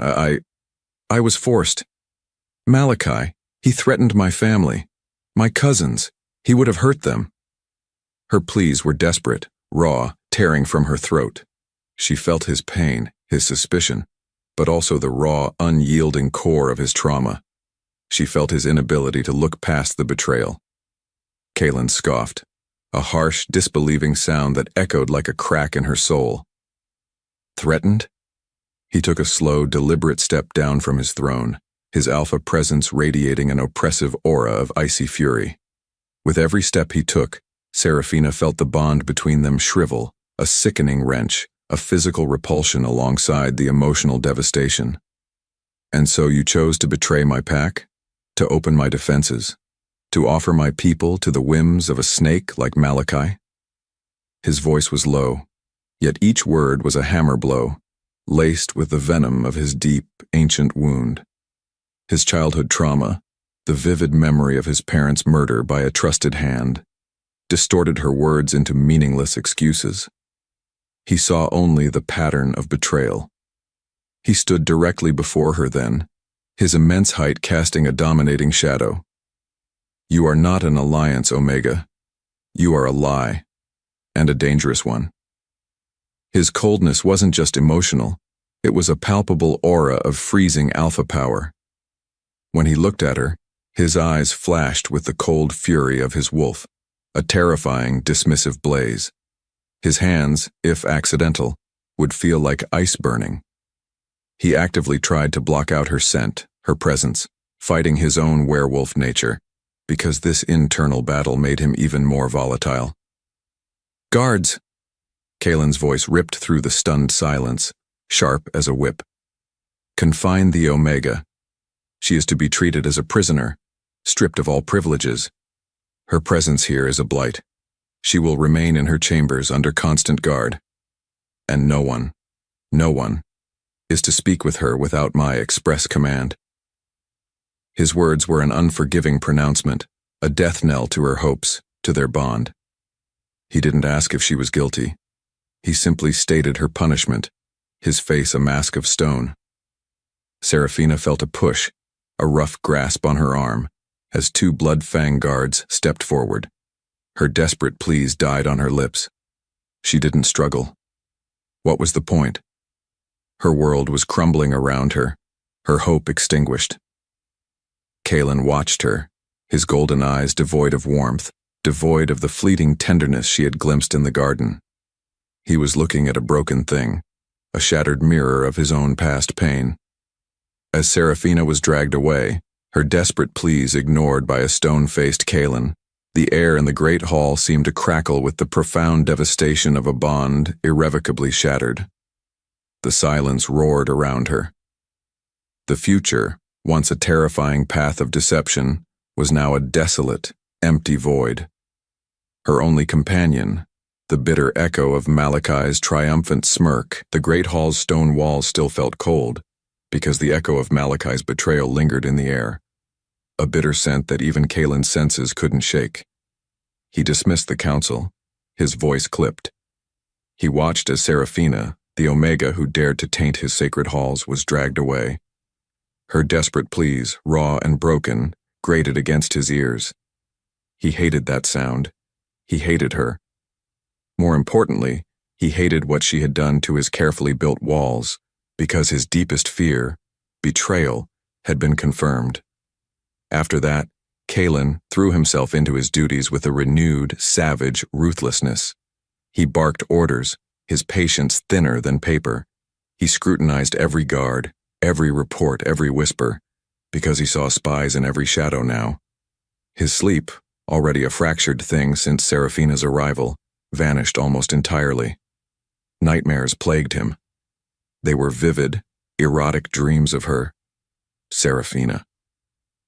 I was forced. Malachi, he threatened my family. My cousins, he would have hurt them. Her pleas were desperate, raw, tearing from her throat. She felt his pain, his suspicion, but also the raw, unyielding core of his trauma. She felt his inability to look past the betrayal. Kaelen scoffed, a harsh, disbelieving sound that echoed like a crack in her soul. Threatened? He took a slow, deliberate step down from his throne, his alpha presence radiating an oppressive aura of icy fury. With every step he took, Seraphina felt the bond between them shrivel, a sickening wrench, a physical repulsion alongside the emotional devastation. And so you chose to betray my pack? To open my defenses? To offer my people to the whims of a snake like Malachi? His voice was low, yet each word was a hammer blow, laced with the venom of his deep, ancient wound. His childhood trauma, the vivid memory of his parents' murder by a trusted hand, distorted her words into meaningless excuses. He saw only the pattern of betrayal. He stood directly before her then, his immense height casting a dominating shadow. You are not an alliance, Omega. You are a lie, and a dangerous one. His coldness wasn't just emotional, it was a palpable aura of freezing alpha power. When he looked at her, his eyes flashed with the cold fury of his wolf, a terrifying, dismissive blaze. His hands, if accidental, would feel like ice burning. He actively tried to block out her scent, her presence, fighting his own werewolf nature, because this internal battle made him even more volatile. Guards! Kaelen's voice ripped through the stunned silence, sharp as a whip. Confine the Omega. She is to be treated as a prisoner, stripped of all privileges. Her presence here is a blight. She will remain in her chambers under constant guard. And no one is to speak with her without my express command. His words were an unforgiving pronouncement, a death knell to her hopes, to their bond. He didn't ask if she was guilty. He simply stated her punishment, his face a mask of stone. Seraphina felt a push, a rough grasp on her arm, as two Bloodfang guards stepped forward. Her desperate pleas died on her lips. She didn't struggle. What was the point? Her world was crumbling around her, her hope extinguished. Kaelen watched her, his golden eyes devoid of warmth, devoid of the fleeting tenderness she had glimpsed in the garden. He was looking at a broken thing, a shattered mirror of his own past pain. As Seraphina was dragged away, her desperate pleas ignored by a stone-faced Kaelen, the air in the great hall seemed to crackle with the profound devastation of a bond irrevocably shattered. The silence roared around her. The future, once a terrifying path of deception, was now a desolate, empty void. Her only companion, the bitter echo of Malachi's triumphant smirk, the great hall's stone walls still felt cold, because the echo of Malachi's betrayal lingered in the air, a bitter scent that even Kaelen's senses couldn't shake. He dismissed the council, his voice clipped. He watched as Seraphina, the Omega who dared to taint his sacred halls, was dragged away. Her desperate pleas, raw and broken, grated against his ears. He hated that sound. He hated her. More importantly, he hated what she had done to his carefully built walls, because his deepest fear, betrayal, had been confirmed. After that, Kaelen threw himself into his duties with a renewed, savage ruthlessness. He barked orders, his patience thinner than paper. He scrutinized every guard, every report, every whisper, because he saw spies in every shadow now. His sleep, already a fractured thing since Seraphina's arrival, vanished almost entirely. Nightmares plagued him. They were vivid, erotic dreams of her, Seraphina.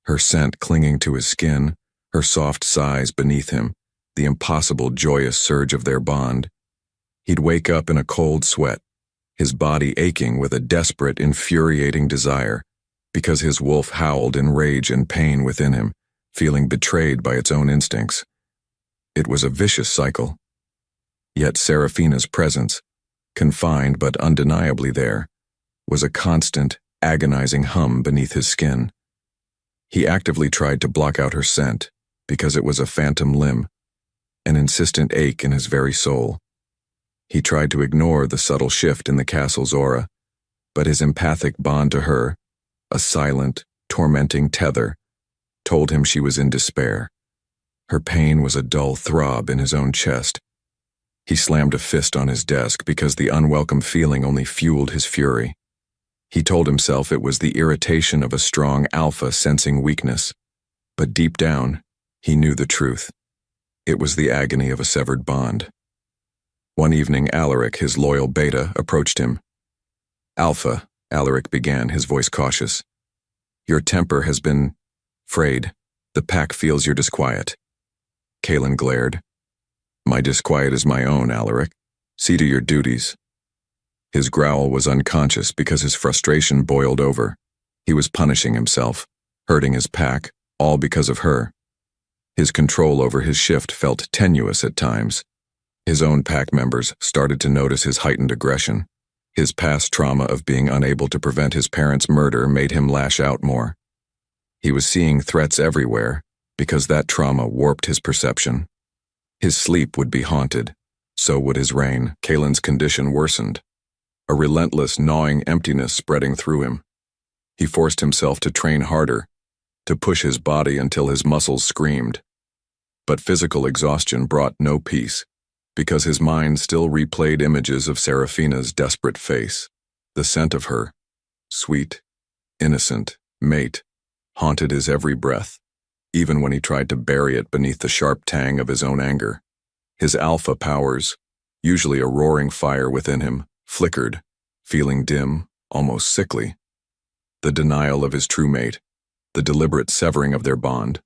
Her scent clinging to his skin, her soft sighs beneath him, the impossible joyous surge of their bond. He'd wake up in a cold sweat, his body aching with a desperate, infuriating desire, because his wolf howled in rage and pain within him, feeling betrayed by its own instincts. It was a vicious cycle. Yet Seraphina's presence, confined but undeniably there, was a constant, agonizing hum beneath his skin. He actively tried to block out her scent, because it was a phantom limb, an insistent ache in his very soul. He tried to ignore the subtle shift in the castle's aura, but his empathic bond to her, a silent, tormenting tether, told him she was in despair. Her pain was a dull throb in his own chest. He slammed a fist on his desk because the unwelcome feeling only fueled his fury. He told himself it was the irritation of a strong alpha sensing weakness, but deep down, he knew the truth. It was the agony of a severed bond. One evening, Alaric, his loyal beta, approached him. "Alpha," Alaric began, his voice cautious. "Your temper has been frayed. The pack feels your disquiet." Kaelen glared. "My disquiet is my own, Alaric. See to your duties." His growl was unconscious because his frustration boiled over. He was punishing himself, hurting his pack, all because of her. His control over his shift felt tenuous at times. His own pack members started to notice his heightened aggression. His past trauma of being unable to prevent his parents' murder made him lash out more. He was seeing threats everywhere because that trauma warped his perception. His sleep would be haunted. So would his reign. Kaelen's condition worsened. A relentless, gnawing emptiness spreading through him. He forced himself to train harder, to push his body until his muscles screamed. But physical exhaustion brought no peace, because his mind still replayed images of Seraphina's desperate face. The scent of her, sweet, innocent, mate, haunted his every breath, even when he tried to bury it beneath the sharp tang of his own anger. His alpha powers, usually a roaring fire within him, flickered, feeling dim, almost sickly. The denial of his true mate, the deliberate severing of their bond,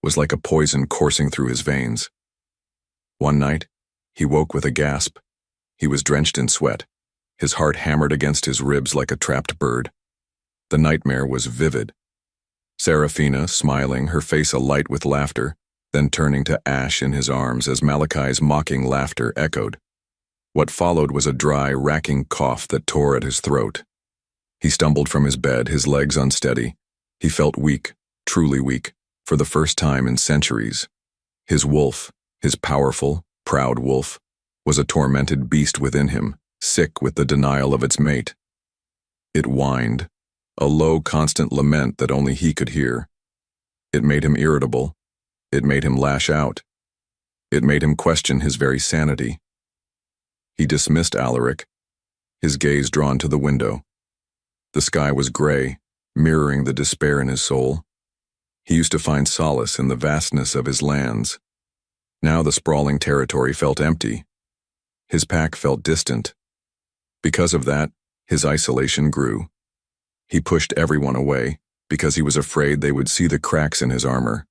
was like a poison coursing through his veins. One night, he woke with a gasp. He was drenched in sweat, his heart hammered against his ribs like a trapped bird. The nightmare was vivid. Seraphina, smiling, her face alight with laughter, then turning to ash in his arms as Malachi's mocking laughter echoed. What followed was a dry, racking cough that tore at his throat. He stumbled from his bed, his legs unsteady. He felt weak, truly weak, for the first time in centuries. His wolf, his powerful, proud wolf, was a tormented beast within him, sick with the denial of its mate. It whined, a low, constant lament that only he could hear. It made him irritable. It made him lash out. It made him question his very sanity. He dismissed Alaric, his gaze drawn to the window. The sky was gray, mirroring the despair in his soul. He used to find solace in the vastness of his lands. Now the sprawling territory felt empty. His pack felt distant. Because of that, his isolation grew. He pushed everyone away because he was afraid they would see the cracks in his armor,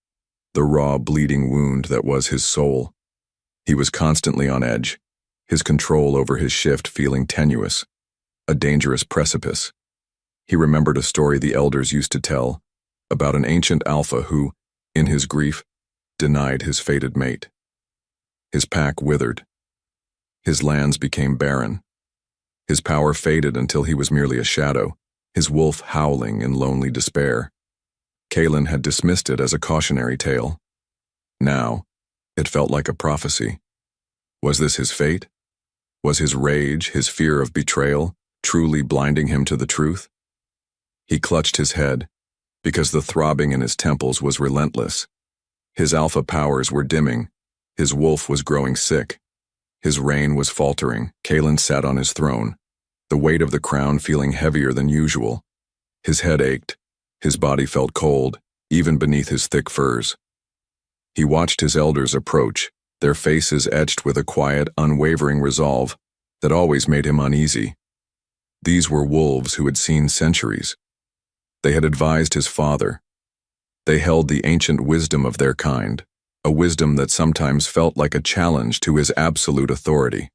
the raw, bleeding wound that was his soul. He was constantly on edge, his control over his shift feeling tenuous, a dangerous precipice. He remembered a story the elders used to tell about an ancient alpha who, in his grief, denied his fated mate. His pack withered. His lands became barren. His power faded until he was merely a shadow, his wolf howling in lonely despair. Kaelen had dismissed it as a cautionary tale. Now, it felt like a prophecy. Was this his fate? Was his rage, his fear of betrayal, truly blinding him to the truth? He clutched his head, because the throbbing in his temples was relentless. His alpha powers were dimming. His wolf was growing sick. His reign was faltering. Kaelen sat on his throne, the weight of the crown feeling heavier than usual. His head ached. His body felt cold, even beneath his thick furs. He watched his elders approach, their faces etched with a quiet, unwavering resolve that always made him uneasy. These were wolves who had seen centuries. They had advised his father. They held the ancient wisdom of their kind, a wisdom that sometimes felt like a challenge to his absolute authority.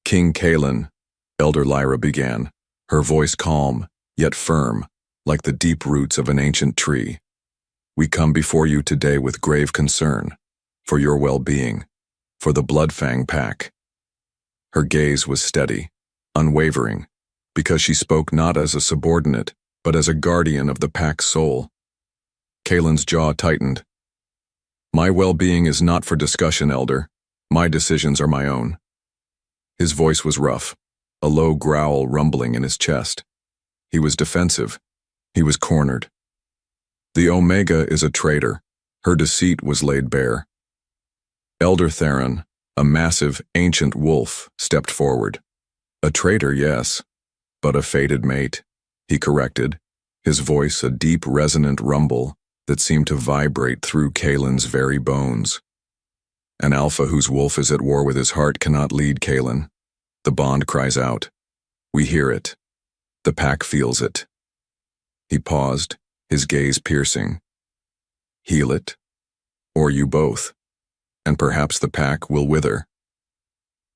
King Kaelen, Elder Lyra began, her voice calm, yet firm, like the deep roots of an ancient tree. We come before you today with grave concern, for your well-being, for the Bloodfang pack. Her gaze was steady, unwavering, because she spoke not as a subordinate, but as a guardian of the pack's soul. Kaelen's jaw tightened. My well-being is not for discussion, Elder. My decisions are my own. His voice was rough, a low growl rumbling in his chest. He was defensive. He was cornered. The Omega is a traitor. Her deceit was laid bare. Elder Theron, a massive, ancient wolf, stepped forward. A traitor, yes, but a fated mate, he corrected, his voice a deep, resonant rumble that seemed to vibrate through Kaelen's very bones. An alpha whose wolf is at war with his heart cannot lead Kaelen. The bond cries out. We hear it. The pack feels it. He paused, his gaze piercing. Heal it, or you both, and perhaps the pack will wither.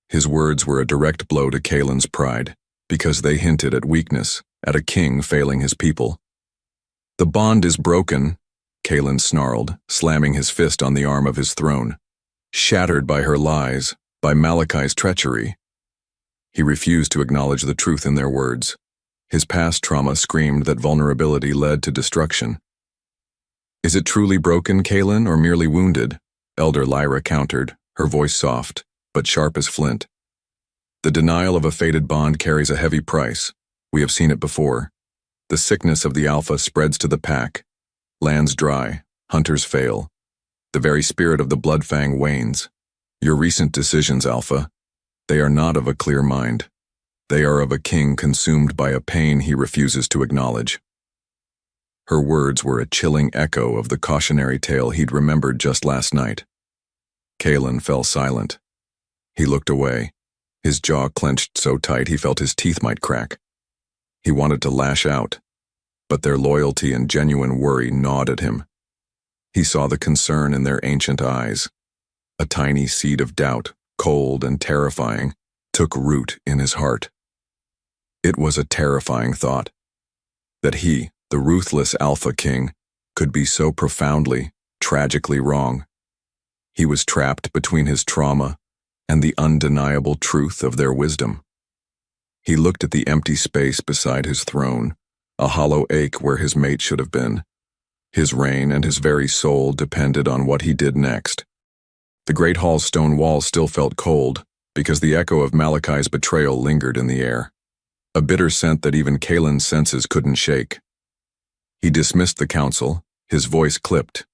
His words were a direct blow to Kaelen's pride, because they hinted at weakness, at a king failing his people. The bond is broken, Kaelen snarled, slamming his fist on the arm of his throne. Shattered by her lies, by Malachi's treachery. He refused to acknowledge the truth in their words. His past trauma screamed that vulnerability led to destruction. Is it truly broken, Kaelen, or merely wounded? Elder Lyra countered, her voice soft, but sharp as flint. The denial of a fated bond carries a heavy price. We have seen it before. The sickness of the alpha spreads to the pack. Lands dry, hunters fail. The very spirit of the Bloodfang wanes. Your recent decisions, Alpha, they are not of a clear mind. They are of a king consumed by a pain he refuses to acknowledge. Her words were a chilling echo of the cautionary tale he'd remembered just last night. Kaelen fell silent. He looked away, his jaw clenched so tight he felt his teeth might crack. He wanted to lash out, but their loyalty and genuine worry gnawed at him. He saw the concern in their ancient eyes. A tiny seed of doubt, cold and terrifying, took root in his heart. It was a terrifying thought, that he, the ruthless Alpha King, could be so profoundly, tragically wrong. He was trapped between his trauma and the undeniable truth of their wisdom. He looked at the empty space beside his throne, a hollow ache where his mate should have been. His reign and his very soul depended on what he did next. The great hall's stone walls still felt cold, because the echo of Malachi's betrayal lingered in the air, a bitter scent that even Kaelen's senses couldn't shake. He dismissed the council, his voice clipped.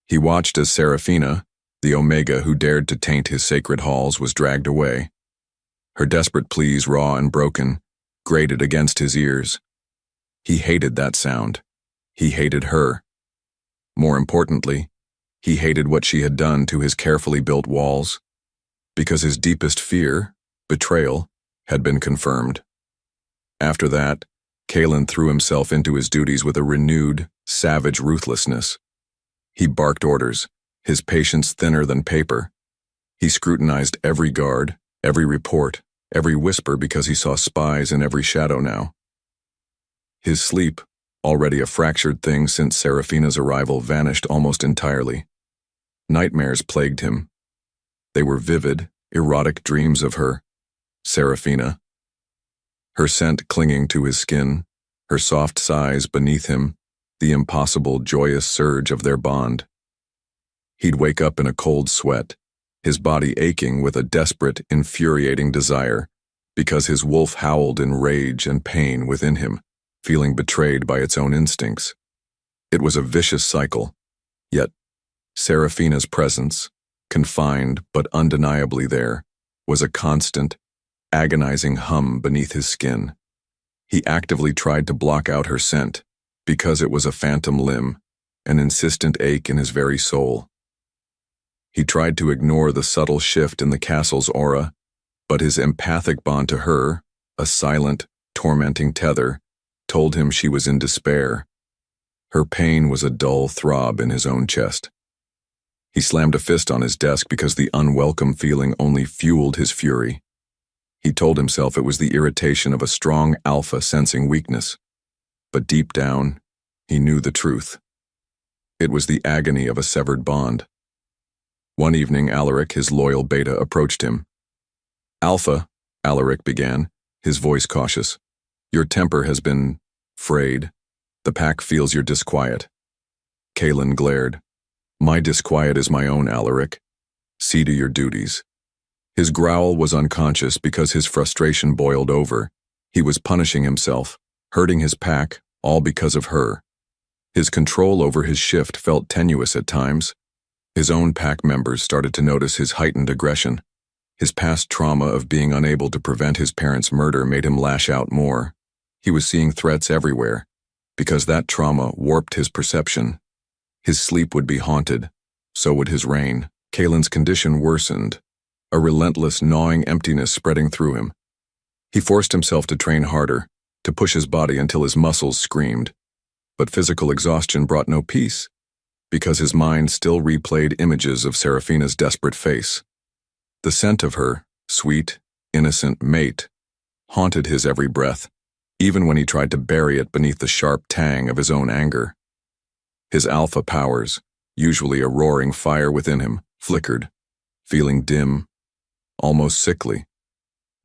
He watched as Seraphina, the Omega who dared to taint his sacred halls, was dragged away. Her desperate pleas, raw and broken, grated against his ears. He hated that sound. He hated her. More importantly, he hated what she had done to his carefully built walls, because his deepest fear, betrayal, had been confirmed. After that, Kaelen threw himself into his duties with a renewed, savage ruthlessness. He barked orders, his patience thinner than paper. He scrutinized every guard, every report, every whisper, because he saw spies in every shadow now. His sleep, already a fractured thing since Seraphina's arrival, vanished almost entirely. Nightmares plagued him. They were vivid, erotic dreams of her, Seraphina. Her scent clinging to his skin, her soft sighs beneath him, the impossible, joyous surge of their bond. He'd wake up in a cold sweat, his body aching with a desperate, infuriating desire, because his wolf howled in rage and pain within him, feeling betrayed by its own instincts. It was a vicious cycle, yet Seraphina's presence, confined but undeniably there, was a constant, agonizing hum beneath his skin. He actively tried to block out her scent, because it was a phantom limb, an insistent ache in his very soul. He tried to ignore the subtle shift in the castle's aura, but his empathic bond to her, a silent, tormenting tether, told him she was in despair. Her pain was a dull throb in his own chest. He slammed a fist on his desk because the unwelcome feeling only fueled his fury. He told himself it was the irritation of a strong alpha sensing weakness. But deep down, he knew the truth. It was the agony of a severed bond. One evening, Alaric, his loyal beta, approached him. "Alpha," Alaric began, his voice cautious. "Your temper has been frayed. The pack feels your disquiet." Kaelen glared. "My disquiet is my own, Alaric. See to your duties." His growl was unconscious because his frustration boiled over. He was punishing himself, hurting his pack, all because of her. His control over his shift felt tenuous at times. His own pack members started to notice his heightened aggression. His past trauma of being unable to prevent his parents' murder made him lash out more. He was seeing threats everywhere, because that trauma warped his perception. His sleep would be haunted, so would his reign. Kaelen's condition worsened, a relentless gnawing emptiness spreading through him. He forced himself to train harder, to push his body until his muscles screamed. But physical exhaustion brought no peace, because his mind still replayed images of Seraphina's desperate face. The scent of her, sweet, innocent mate, haunted his every breath, even when he tried to bury it beneath the sharp tang of his own anger. His alpha powers, usually a roaring fire within him, flickered, feeling dim, almost sickly.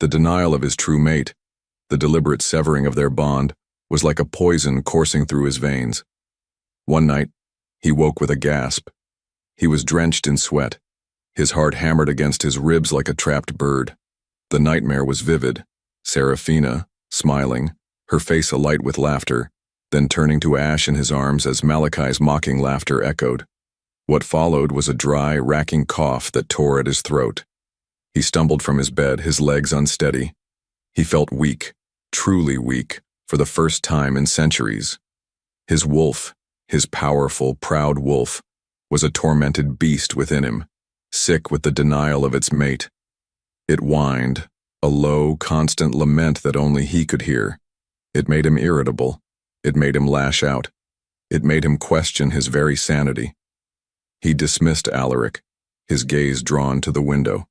The denial of his true mate, the deliberate severing of their bond, was like a poison coursing through his veins. One night, he woke with a gasp. He was drenched in sweat, his heart hammered against his ribs like a trapped bird. The nightmare was vivid. Seraphina, smiling, her face alight with laughter, then turning to ash in his arms as Malachi's mocking laughter echoed. What followed was a dry, racking cough that tore at his throat. He stumbled from his bed, his legs unsteady. He felt weak, truly weak, for the first time in centuries. His wolf, his powerful, proud wolf, was a tormented beast within him, sick with the denial of its mate. It whined, a low, constant lament that only he could hear. It made him irritable. It made him lash out. It made him question his very sanity. He dismissed Alaric, his gaze drawn to the window.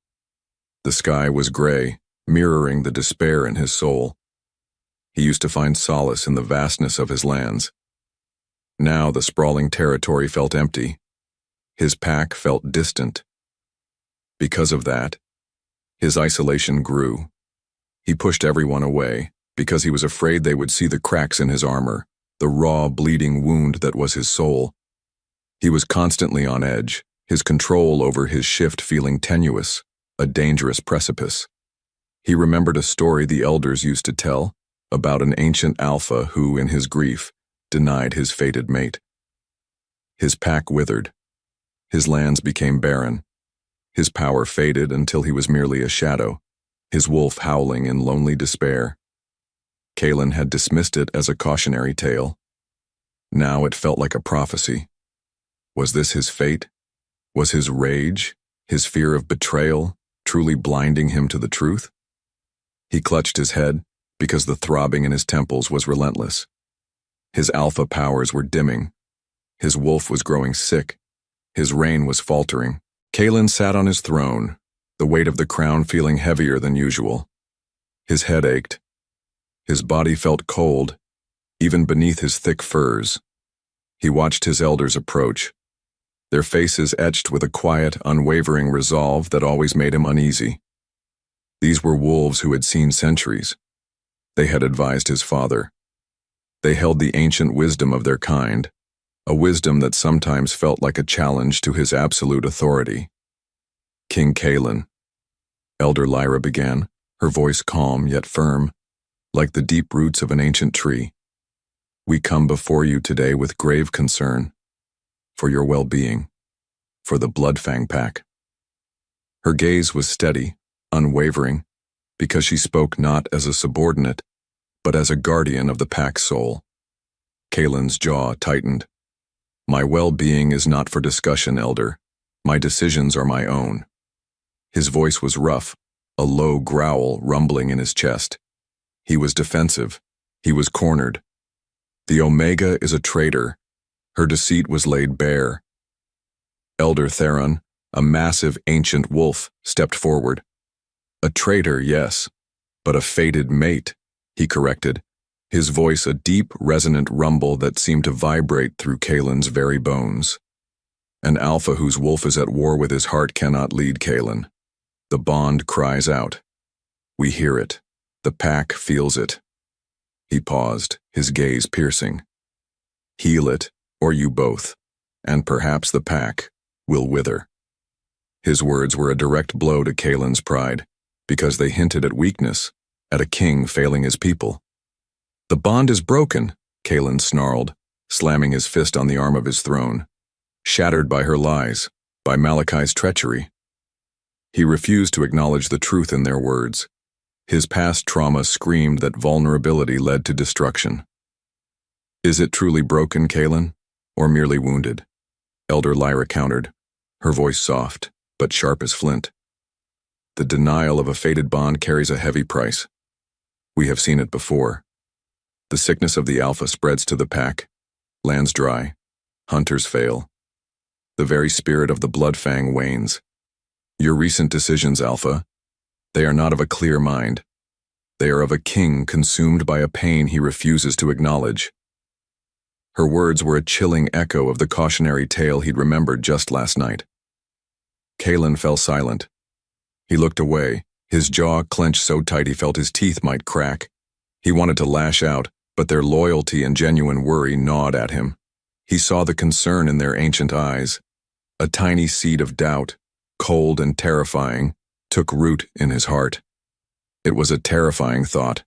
The sky was gray, mirroring the despair in his soul. He used to find solace in the vastness of his lands. Now the sprawling territory felt empty. His pack felt distant. Because of that, his isolation grew. He pushed everyone away because he was afraid they would see the cracks in his armor, the raw, bleeding wound that was his soul. He was constantly on edge, his control over his shift feeling tenuous, a dangerous precipice. He remembered a story the elders used to tell about an ancient alpha who, in his grief, denied his fated mate. His pack withered. His lands became barren. His power faded until he was merely a shadow, his wolf howling in lonely despair. Kaelen had dismissed it as a cautionary tale. Now it felt like a prophecy. Was this his fate? Was his rage, his fear of betrayal, truly blinding him to the truth? He clutched his head because the throbbing in his temples was relentless. His alpha powers were dimming. His wolf was growing sick. His reign was faltering. Kaelen sat on his throne, the weight of the crown feeling heavier than usual. His head ached. His body felt cold, even beneath his thick furs. He watched his elders approach, their faces etched with a quiet, unwavering resolve that always made him uneasy. These were wolves who had seen centuries. They had advised his father. They held the ancient wisdom of their kind, a wisdom that sometimes felt like a challenge to his absolute authority. "King Kaelen," Elder Lyra began, her voice calm yet firm, like the deep roots of an ancient tree. "We come before you today with grave concern, for your well-being, for the Bloodfang pack." Her gaze was steady, unwavering, because she spoke not as a subordinate, but as a guardian of the pack's soul. Kaelen's jaw tightened. "My well-being is not for discussion, Elder. My decisions are my own." His voice was rough, a low growl rumbling in his chest. He was defensive. He was cornered. The Omega is a traitor. Her deceit was laid bare. Elder Theron, a massive ancient wolf, stepped forward. A traitor, yes, but a fated mate, he corrected, his voice a deep, resonant rumble that seemed to vibrate through Kaelen's very bones. An alpha whose wolf is at war with his heart cannot lead Kaelen. The bond cries out. We hear it. The pack feels it. He paused, his gaze piercing. Heal it, or you both, and perhaps the pack will wither. His words were a direct blow to Kaelen's pride, because they hinted at weakness, at a king failing his people. The bond is broken, Kaelen snarled, slamming his fist on the arm of his throne. Shattered by her lies, by Malachi's treachery. He refused to acknowledge the truth in their words. His past trauma screamed that vulnerability led to destruction. Is it truly broken, Kaelen, or merely wounded? Elder Lyra countered, her voice soft, but sharp as flint. The denial of a fated bond carries a heavy price. We have seen it before. The sickness of the alpha spreads to the pack. Lands dry. Hunters fail. The very spirit of the Bloodfang wanes. Your recent decisions, Alpha, they are not of a clear mind. They are of a king consumed by a pain he refuses to acknowledge. Her words were a chilling echo of the cautionary tale he'd remembered just last night. Kaelen fell silent. He looked away, his jaw clenched so tight he felt his teeth might crack. He wanted to lash out, but their loyalty and genuine worry gnawed at him. He saw the concern in their ancient eyes. A tiny seed of doubt, cold and terrifying, took root in his heart. It was a terrifying thought,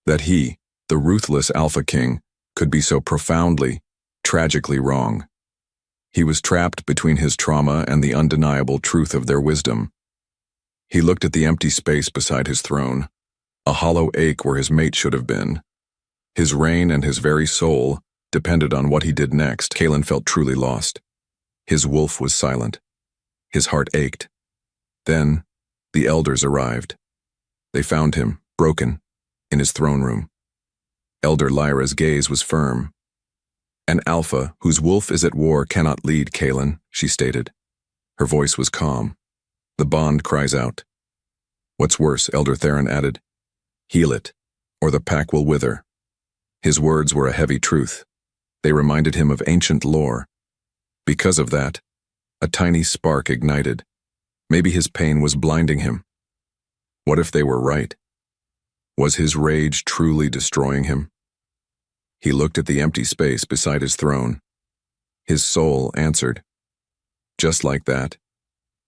that he, the ruthless Alpha King, could be so profoundly, tragically wrong. He was trapped between his trauma and the undeniable truth of their wisdom. He looked at the empty space beside his throne, a hollow ache where his mate should have been. His reign and his very soul depended on what he did next. Kaelen felt truly lost. His wolf was silent. His heart ached. Then, the elders arrived. They found him, broken, in his throne room. Elder Lyra's gaze was firm. An alpha whose wolf is at war cannot lead, Kaelen, she stated. Her voice was calm. The bond cries out. What's worse, Elder Theron added. Heal it, or the pack will wither. His words were a heavy truth. They reminded him of ancient lore. Because of that, a tiny spark ignited. Maybe his pain was blinding him. What if they were right? Was his rage truly destroying him? He looked at the empty space beside his throne. His soul answered. Just like that,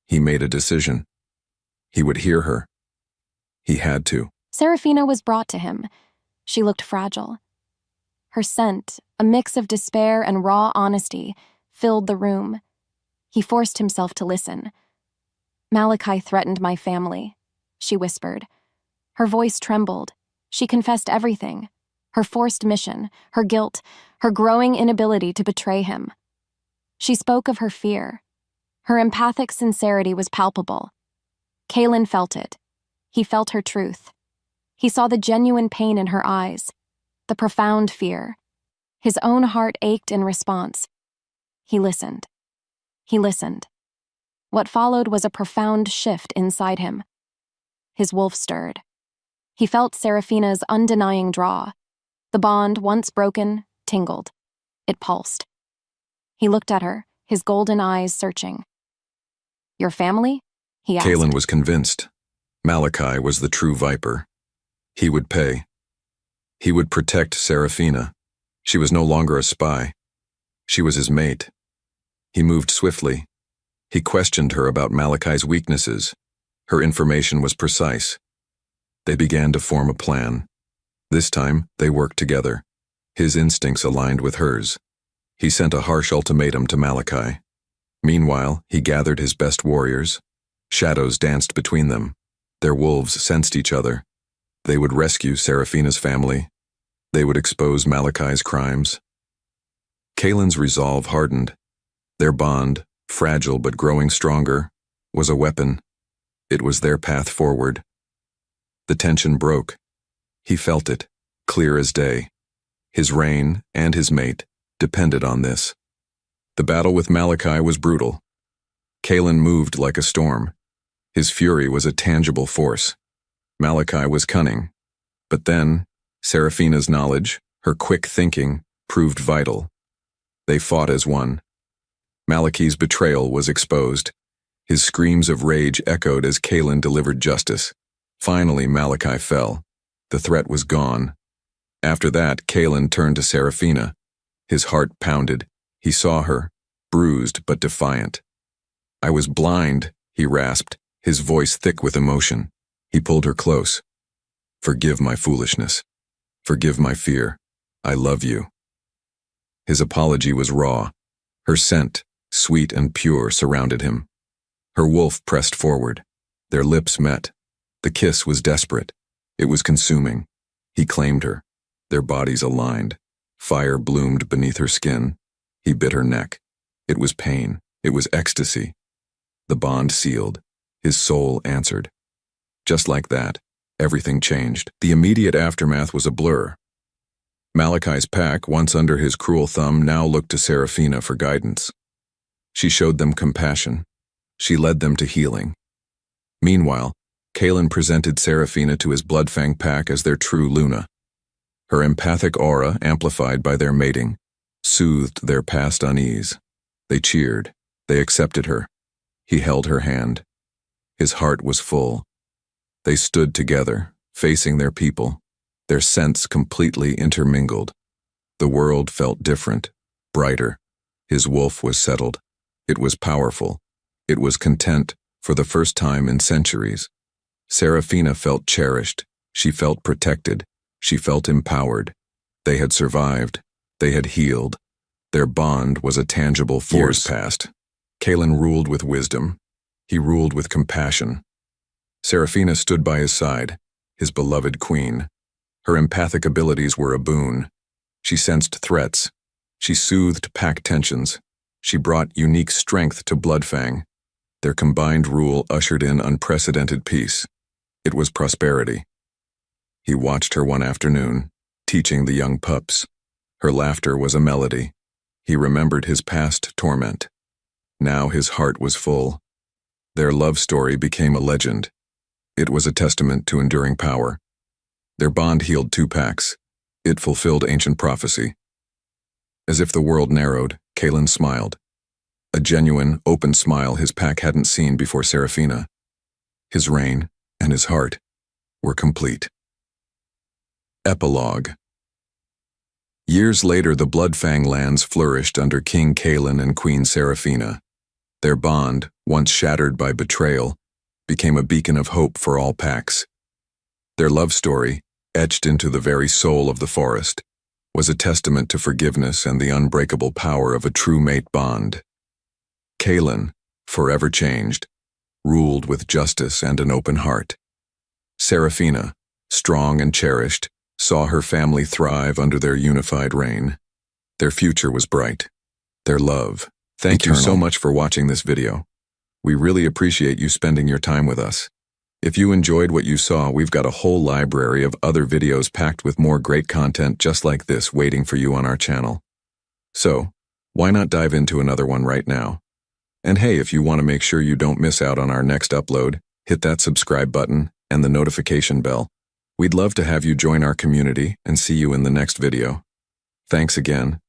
he made a decision. He would hear her. He had to. Seraphina was brought to him. She looked fragile. Her scent, a mix of despair and raw honesty, filled the room. He forced himself to listen. Malachi threatened my family, she whispered. Her voice trembled. She confessed everything. Her forced mission, her guilt, her growing inability to betray him. She spoke of her fear. Her empathic sincerity was palpable. Kaelen felt it. He felt her truth. He saw the genuine pain in her eyes, the profound fear. His own heart ached in response. He listened. He listened. What followed was a profound shift inside him. His wolf stirred. He felt Seraphina's undenying draw. The bond, once broken, tingled. It pulsed. He looked at her, his golden eyes searching. Your family? He asked. Kaelen was convinced. Malachi was the true viper. He would pay. He would protect Seraphina. She was no longer a spy. She was his mate. He moved swiftly. He questioned her about Malachi's weaknesses. Her information was precise. They began to form a plan. This time, they worked together. His instincts aligned with hers. He sent a harsh ultimatum to Malachi. Meanwhile, he gathered his best warriors. Shadows danced between them. Their wolves sensed each other. They would rescue Seraphina's family. They would expose Malachi's crimes. Kaelen's resolve hardened. Their bond, fragile but growing stronger, was a weapon. It was their path forward. The tension broke. He felt it, clear as day. His reign and his mate depended on this. The battle with Malachi was brutal. Kaelen moved like a storm. His fury was a tangible force. Malachi was cunning. But then, Seraphina's knowledge, her quick thinking, proved vital. They fought as one. Malachi's betrayal was exposed. His screams of rage echoed as Kaelen delivered justice. Finally, Malachi fell. The threat was gone. After that, Kaelen turned to Seraphina. His heart pounded. He saw her, bruised but defiant. "I was blind," he rasped, his voice thick with emotion. He pulled her close. "Forgive my foolishness. Forgive my fear. I love you." His apology was raw. Her scent, sweet and pure, surrounded him. Her wolf pressed forward. Their lips met. The kiss was desperate. It was consuming. He claimed her. Their bodies aligned. Fire bloomed beneath her skin. He bit her neck. It was pain. It was ecstasy. The bond sealed. His soul answered. Just like that, everything changed. The immediate aftermath was a blur. Malachi's pack, once under his cruel thumb, now looked to Seraphina for guidance. She showed them compassion. She led them to healing. Meanwhile, Kaelen presented Seraphina to his Bloodfang pack as their true Lunar. Her empathic aura, amplified by their mating, soothed their past unease. They cheered. They accepted her. He held her hand. His heart was full. They stood together, facing their people, their scents completely intermingled. The world felt different, brighter. His wolf was settled. It was powerful. It was content for the first time in centuries. Seraphina felt cherished. She felt protected. She felt empowered. They had survived. They had healed. Their bond was a tangible force. Years passed. Kaelen ruled with wisdom. He ruled with compassion. Seraphina stood by his side, his beloved queen. Her empathic abilities were a boon. She sensed threats. She soothed pack tensions. She brought unique strength to Bloodfang. Their combined rule ushered in unprecedented peace. It was prosperity. He watched her one afternoon, teaching the young pups. Her laughter was a melody. He remembered his past torment. Now his heart was full. Their love story became a legend. It was a testament to enduring power. Their bond healed two packs. It fulfilled ancient prophecy. As if the world narrowed, Kaelen smiled. A genuine, open smile his pack hadn't seen before Seraphina. His reign and his heart were complete. Epilogue. Years later, the Bloodfang lands flourished under King Kaelen and Queen Seraphina. Their bond, once shattered by betrayal, became a beacon of hope for all packs. Their love story, etched into the very soul of the forest, was a testament to forgiveness and the unbreakable power of a true mate bond. Kaelen, forever changed, ruled with justice and an open heart. Seraphina, strong and cherished, saw her family thrive under their unified reign. Their future was bright. Their love. Thank you so much for watching this video. We really appreciate you spending your time with us. If you enjoyed what you saw, we've got a whole library of other videos packed with more great content just like this waiting for you on our channel. So, why not dive into another one right now? And hey, if you want to make sure you don't miss out on our next upload, hit that subscribe button and the notification bell. We'd love to have you join our community and see you in the next video. Thanks again,